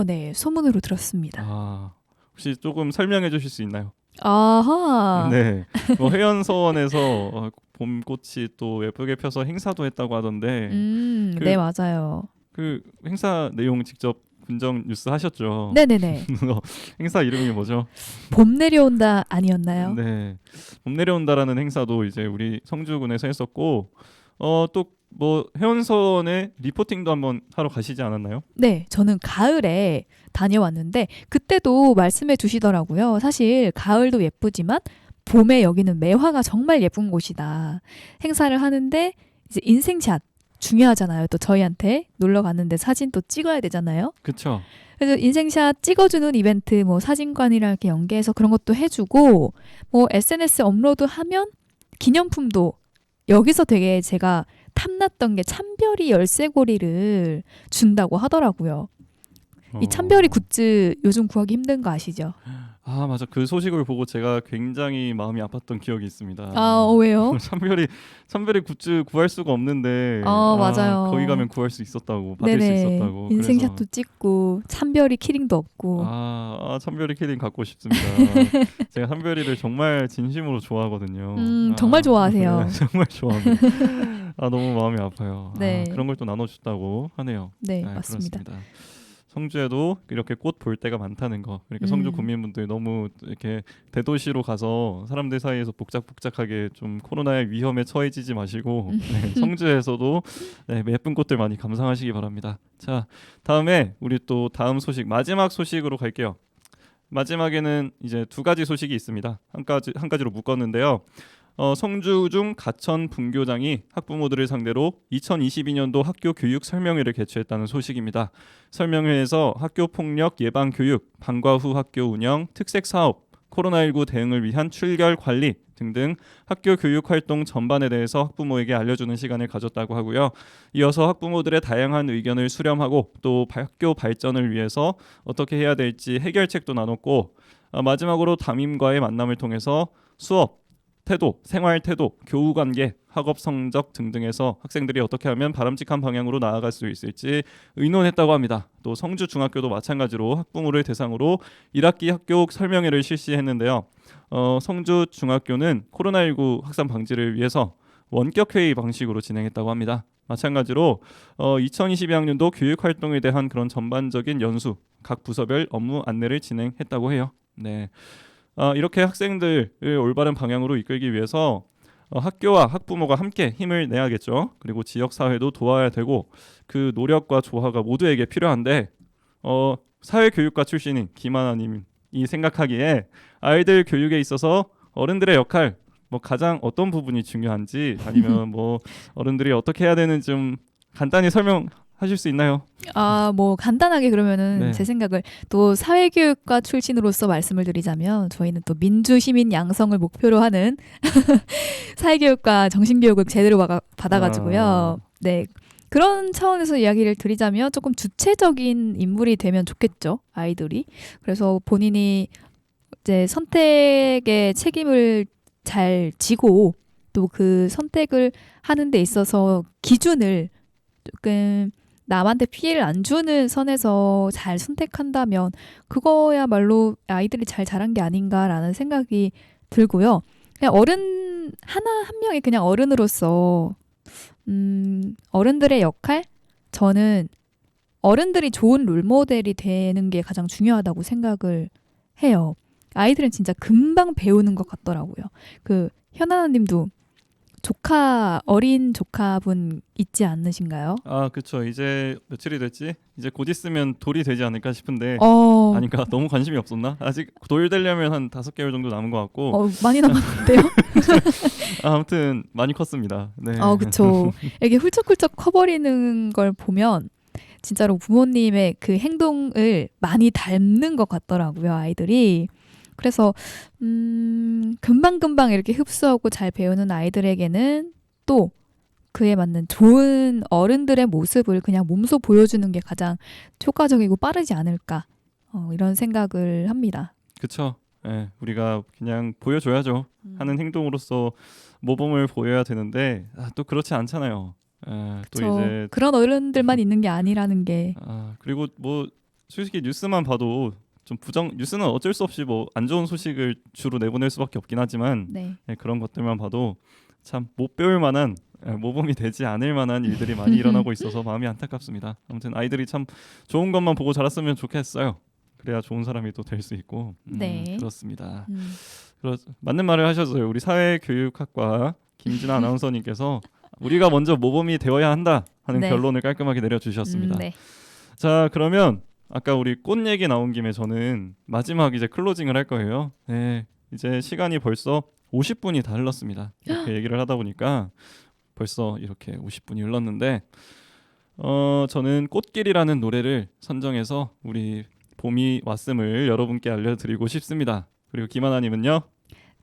네. 소문으로 들었습니다. 혹시 조금 설명해 주실 수 있나요? 아하. 네. 회연서원에서 봄꽃이 또 예쁘게 펴서 행사도 했다고 하던데 네, 맞아요. 그 행사 내용 직접 분정 뉴스 하셨죠? 네네네. 행사 이름이 뭐죠? 봄 내려온다 아니었나요? 네. 봄 내려온다라는 행사도 이제 우리 성주군에서 했었고 또 뭐 회원선에 리포팅도 한번 하러 가시지 않았나요? 네, 저는 가을에 다녀왔는데 그때도 말씀해 주시더라고요. 사실 가을도 예쁘지만 봄에 여기는 매화가 정말 예쁜 곳이다. 행사를 하는데 이제 인생샷 중요하잖아요. 또 저희한테 놀러 갔는데 사진 또 찍어야 되잖아요. 그렇죠. 그래서 인생샷 찍어주는 이벤트 뭐 사진관이랑 이렇게 연계해서 그런 것도 해주고 뭐 SNS 업로드하면 기념품도 여기서 되게 제가 탐났던 게 참별이 열쇠고리를 준다고 하더라고요. 이 참별이 굿즈 요즘 구하기 힘든 거 아시죠? 맞아. 그 소식을 보고 제가 굉장히 마음이 아팠던 기억이 있습니다. 왜요? 참별이 굿즈 구할 수가 없는데 맞아요. 거기 가면 구할 수 있었다고 받을 수 있었다고. 인생샷도 그래서. 찍고 참별이 키링도 없고. 참별이 키링 갖고 싶습니다. 제가 참별이를 정말 진심으로 좋아하거든요. 정말 좋아하세요. 네, 정말 좋아합니다. 너무 마음이 아파요. 네. 그런 걸 또 나눠줬다고 하네요. 네, 맞습니다. 그렇습니다. 성주에도 이렇게 꽃 볼 때가 많다는 거. 그러니까 성주 국민분들이 너무 이렇게 대도시로 가서 사람들 사이에서 복작복작하게 좀 코로나의 위험에 처해지지 마시고 성주에서도 예쁜 꽃들 많이 감상하시기 바랍니다. 자, 다음에 우리 또 다음 소식 마지막 소식으로 갈게요. 마지막에는 이제 두 가지 소식이 있습니다. 한 가지로 묶었는데요. 성주중 가천 분교장이 학부모들을 상대로 2022년도 학교 교육 설명회를 개최했다는 소식입니다. 설명회에서 학교 폭력 예방 교육, 방과 후 학교 운영, 특색 사업, 코로나19 대응을 위한 출결 관리 등등 학교 교육 활동 전반에 대해서 학부모에게 알려주는 시간을 가졌다고 하고요. 이어서 학부모들의 다양한 의견을 수렴하고 또 학교 발전을 위해서 어떻게 해야 될지 해결책도 나눴고 마지막으로 담임과의 만남을 통해서 수업, 태도, 생활 태도, 교우 관계, 학업 성적 등등에서 학생들이 어떻게 하면 바람직한 방향으로 나아갈 수 있을지 의논했다고 합니다. 또 성주 중학교도 마찬가지로 학부모를 대상으로 1학기 학교 설명회를 실시했는데요. 성주 중학교는 코로나19 확산 방지를 위해서 원격 회의 방식으로 진행했다고 합니다. 마찬가지로 2022학년도 교육 활동에 대한 그런 전반적인 연수, 각 부서별 업무 안내를 진행했다고 해요. 네, 이렇게 학생들을 올바른 방향으로 이끌기 위해서 학교와 학부모가 함께 힘을 내야겠죠. 그리고 지역 사회도 도와야 되고 그 노력과 조화가 모두에게 필요한데 사회교육과 출신인 김하나님이 생각하기에 아이들 교육에 있어서 어른들의 역할 뭐 가장 어떤 부분이 중요한지 아니면 뭐 어른들이 어떻게 해야 되는지 좀 간단히 설명하실 수 있나요? 뭐 간단하게 그러면은 네. 제 생각을 또 사회교육과 출신으로서 말씀을 드리자면 저희는 또 민주시민 양성을 목표로 하는 사회교육과 정신교육을 제대로 받아가지고요. 네. 그런 차원에서 이야기를 드리자면 조금 주체적인 인물이 되면 좋겠죠. 아이들이. 그래서 본인이 이제 선택의 책임을 잘 지고 또 그 선택을 하는 데 있어서 기준을 조금 남한테 피해를 안 주는 선에서 잘 선택한다면 그거야말로 아이들이 잘 자란 게 아닌가라는 생각이 들고요. 그냥 어른 한 명이 그냥 어른으로서 어른들의 역할? 저는 어른들이 좋은 롤모델이 되는 게 가장 중요하다고 생각을 해요. 아이들은 진짜 금방 배우는 것 같더라고요. 그 현아님도 어린 조카분 있지 않으신가요? 그쵸. 이제 며칠이 됐지? 이제 곧 있으면 돌이 되지 않을까 싶은데 아닌가? 너무 관심이 없었나? 아직 돌 되려면 한 5개월 정도 남은 것 같고 많이 남았는데요? 아무튼 많이 컸습니다. 네. 그쵸. 이렇게 훌쩍훌쩍 커버리는 걸 보면 진짜로 부모님의 그 행동을 많이 닮는 것 같더라고요, 아이들이. 그래서 금방금방 이렇게 흡수하고 잘 배우는 아이들에게는 또 그에 맞는 좋은 어른들의 모습을 그냥 몸소 보여주는 게 가장 효과적이고 빠르지 않을까 이런 생각을 합니다. 그쵸. 네, 우리가 그냥 보여줘야죠. 하는 행동으로서 모범을 보여야 되는데 또 그렇지 않잖아요. 또 이제 그런 어른들만 있는 게 아니라는 게. 그리고 뭐 솔직히 뉴스만 봐도 좀 뉴스는 어쩔 수 없이 뭐 안 좋은 소식을 주로 내보낼 수밖에 없긴 하지만 네. 그런 것들만 봐도 참 못 배울 만한 모범이 되지 않을 만한 일들이 많이 일어나고 있어서 마음이 안타깝습니다. 아무튼 아이들이 참 좋은 것만 보고 자랐으면 좋겠어요. 그래야 좋은 사람이 또 될 수 있고. 네. 그렇습니다. 맞는 말을 하셨어요. 우리 사회교육학과 김진아 아나운서님께서 우리가 먼저 모범이 되어야 한다 하는 네. 결론을 깔끔하게 내려주셨습니다. 네. 자, 그러면 아까 우리 꽃 얘기 나온 김에 저는 마지막 이제 클로징을 할 거예요. 네, 이제 시간이 벌써 50분이 다 흘렀습니다. 이렇게 얘기를 하다 보니까 벌써 이렇게 50분이 흘렀는데 저는 꽃길이라는 노래를 선정해서 우리 봄이 왔음을 여러분께 알려드리고 싶습니다. 그리고 김하나님은요?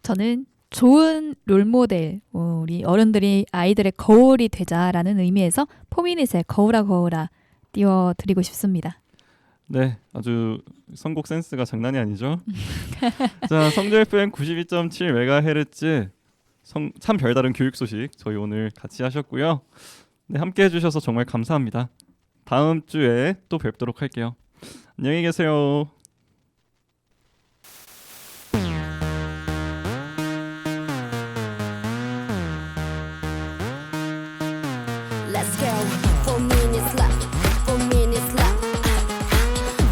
저는 좋은 롤모델, 우리 어른들이 아이들의 거울이 되자라는 의미에서 포미닛의 거울아 거울아 띄워드리고 싶습니다. 네, 아주 선곡 센스가 장난이 아니죠. 자, 성주 FM 92.7MHz 참 별다른 교육 소식 저희 오늘 같이 하셨고요. 네, 함께 해주셔서 정말 감사합니다. 다음 주에 또 뵙도록 할게요. 안녕히 계세요. Let's go. 4 minutes left. 4 minutes left.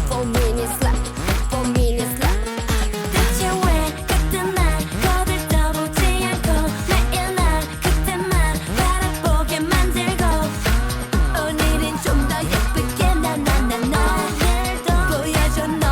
4 minutes left. 4 minutes left. 대체 왜 그때만 거들떠보지 않고 매일 날 그때만 바라보게 만들고 오늘은 좀 더 예쁘게 나나나나 보여줘 너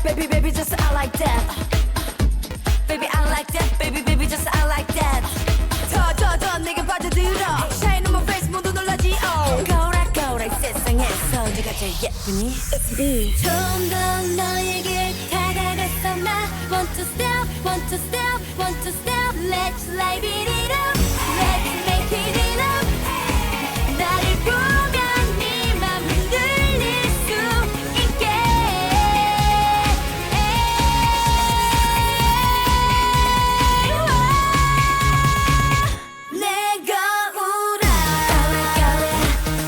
baby baby just I like that baby I like that baby baby just I like that 더 내게 빠져들어 Shine on my face 모두 놀라지 거울아 이 세상에서 네가 제일 예쁘니 좀 더 너에게 다가갔어 나 Want to step want to step want to step Let's light it up Let's make it up 나를 보면 네 맘 흔들릴 수 있게 내 거울아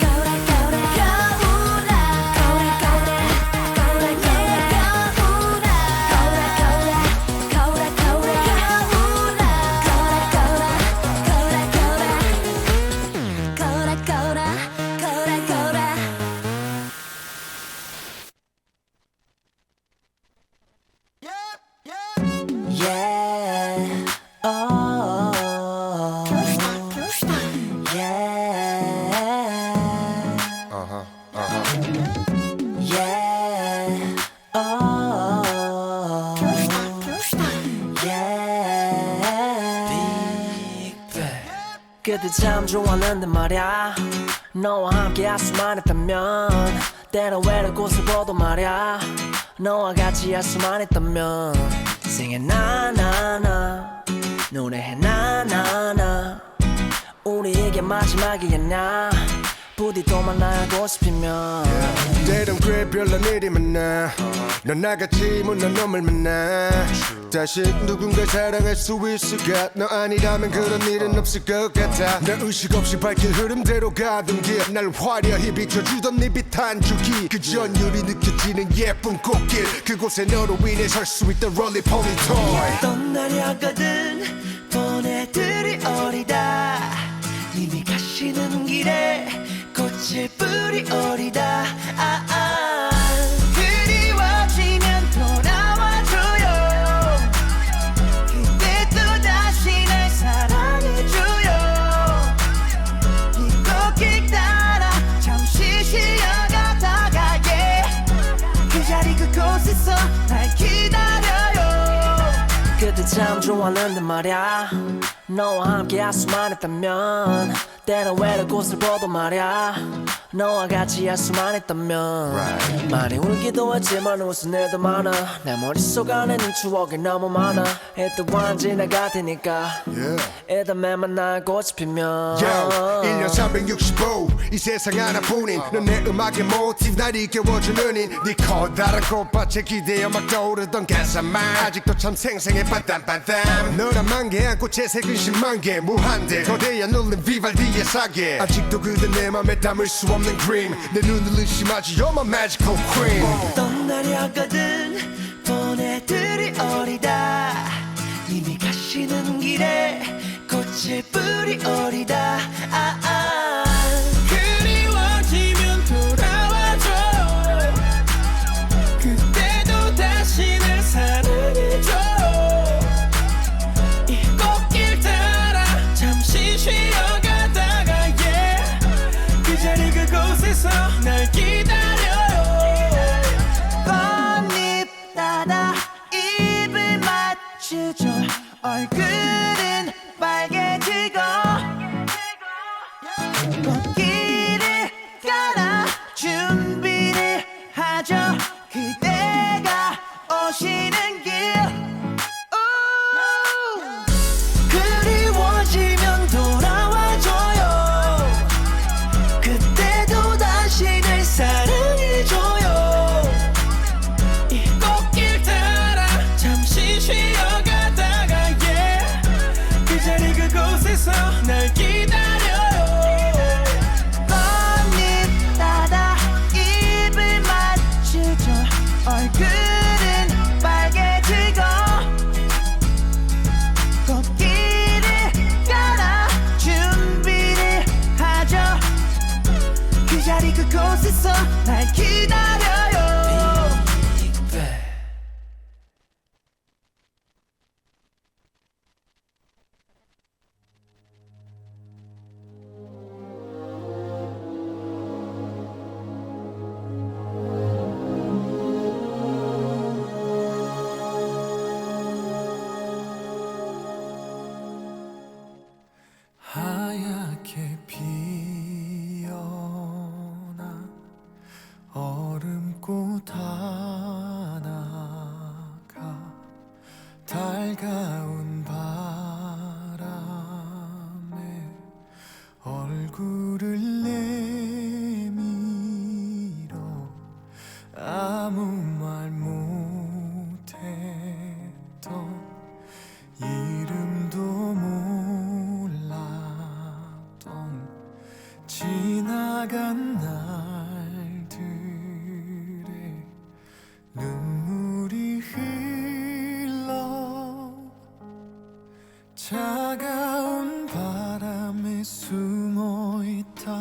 거울아 Yeah oh Yeah oh 그때 참 좋았는데 말야 너와 함께 할 수만 있다면 때론 외로운 곳을 보도 말야 너와 같이 할 수만 있다면 Singing 나나나 노래해 나나나 우리 이게 마지막이겠냐 부디 또 만나고 싶으면 때론 꽤 별난 일이 많아 넌 나같이 못난 놈을 만나 다시 누군가 사랑할 수 있을까 너 아니라면 그런 일은 없을 것 같아 나 의식 없이 발길 흐름대로 가던 길 날 화려히 비춰주던 네 빛 한 줄기 그 전율이 느껴지는 예쁜 꽃길 그곳에 너로 인해 설 수 있던 롤리폴리 토이 떠나려거든 보내드리 어리다 이미 가시는 길에 꽃을 뿌리 어리다 그리워지면 돌아와줘요 그때 또 다시 날 사랑해줘요 이 꽃길 따라 잠시 쉬어가다가 그 자리 그곳에서 날 기다려요 그때 참 좋았는데 말야 너와 함께 할 수만 있다면 때론 외로운 곳을 보도 말야 너와 같이 할 수만 있다면 많이 울기도 했지만 웃은 일도 많아 내 머릿속 안에 네 추억이 너무 많아 이 또한 지나갈 테니까 일단 매만 나고 싶으면 1년 365 이 세상 하나뿐인 넌 내 음악의 모티브 날 이겨워주는 인네 커다란 꽃밭에 기대어 막 떠오르던 가사만 아직도 참 생생해 반땀반땀 너란 만개 안고 채색은 10만 개 무한대 거대한 울림 비발디의 사계 아직도 그대 내 맘에 담을 수 없는 그림 내 눈을 의심하지 You're my magical queen 떠나려거든 보내드리 어리다 이미 가시는 길에 꽃을 뿌리 어리다 그리워지면 돌아와줘요 그때도 다시 날 사랑해줘요 이 꽃길 따라 잠시 쉬어가다가 그 자리 그곳에서 날 기다려요 꽃잎 따라 입을 맞추죠 얼굴은 빨개지고 꽃길을 깔아 준비를 하죠 그대가 오시는 길 그리워지면 돌아와줘요 그때도 다시 날 사랑해줘요 이 꽃길 따라 잠시 쉬어가다가 그 자리 그곳에서 날 기다려요 꽃잎 따라 입을 맞추죠 얼굴은 빨개지고 꽃길을 깔아 준비를 하죠 그 자리 그곳에서 날 기다려요 지나간 날들에 눈물이 흘러 차가운 바람에 숨어있다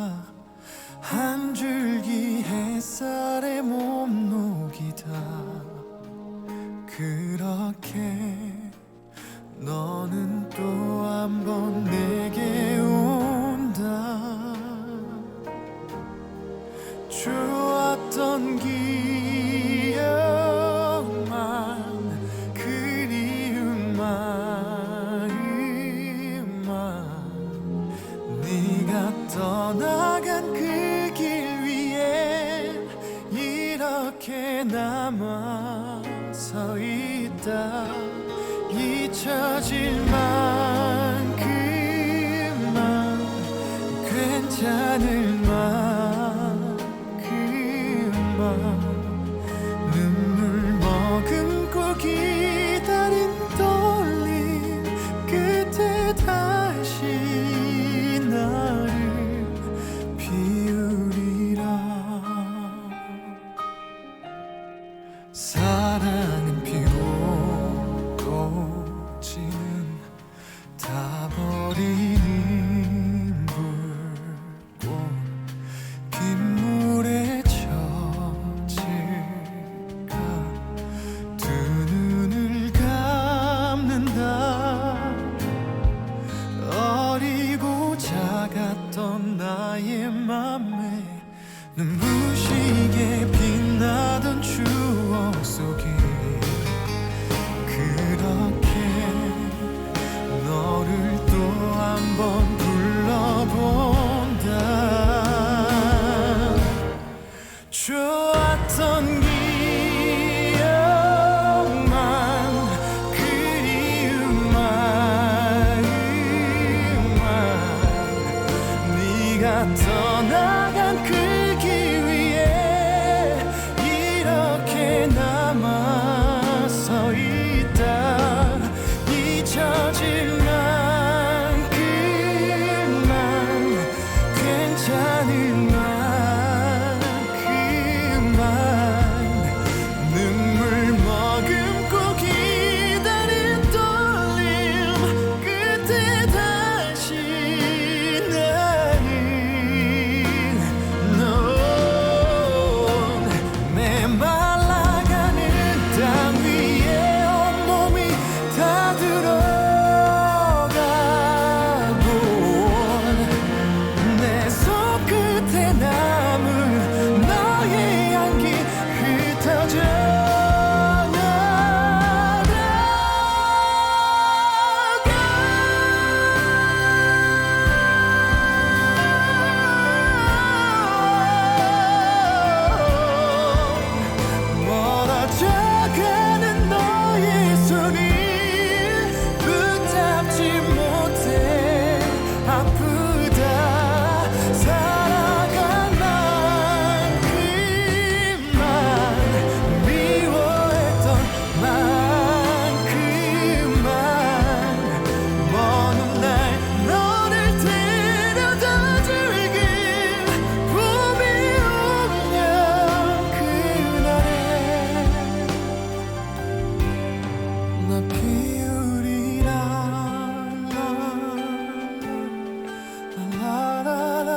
한 줄기 햇살에 몸 녹이다 그렇게 너는 또 한 번 내게 온다 좋았던 기억만 그리운 마음만 네가 떠나간 그 길 위에 이렇게 남아 서 있다 잊혀질 만큼만 괜찮을 만큼만 눈물 머금고 기다린 떨림 끝에 다시 나를 비우리라 사랑은 피고 꽃은 다 버리는 불꽃 빗물에 젖을까 두 눈을 감는다 어리고 작았던 나의 맘에 눈부시게 빛나던 추억 속에 그렇게 너를 또 한 번 불러본다 좋았던 기억만 그리운 마음만 네가 떠나간 그 길 위에 이렇게 남아 서 있다 잊혀질 만큼만 괜찮을 만큼만 눈물 머금고 기다린 떨림 끝에 다시 나는 메말라가는 땅 위에 온몸이 다 들어가고 내 손끝에 남은 너의 향기 흩어져 멀어져가는 너의 손이 붙잡지 못해 아프다 살아간 만큼만 미워했던 만큼만 먼 날 너를 데려다 줄게 봄이 오면 그날에 나 피우리라 라라라라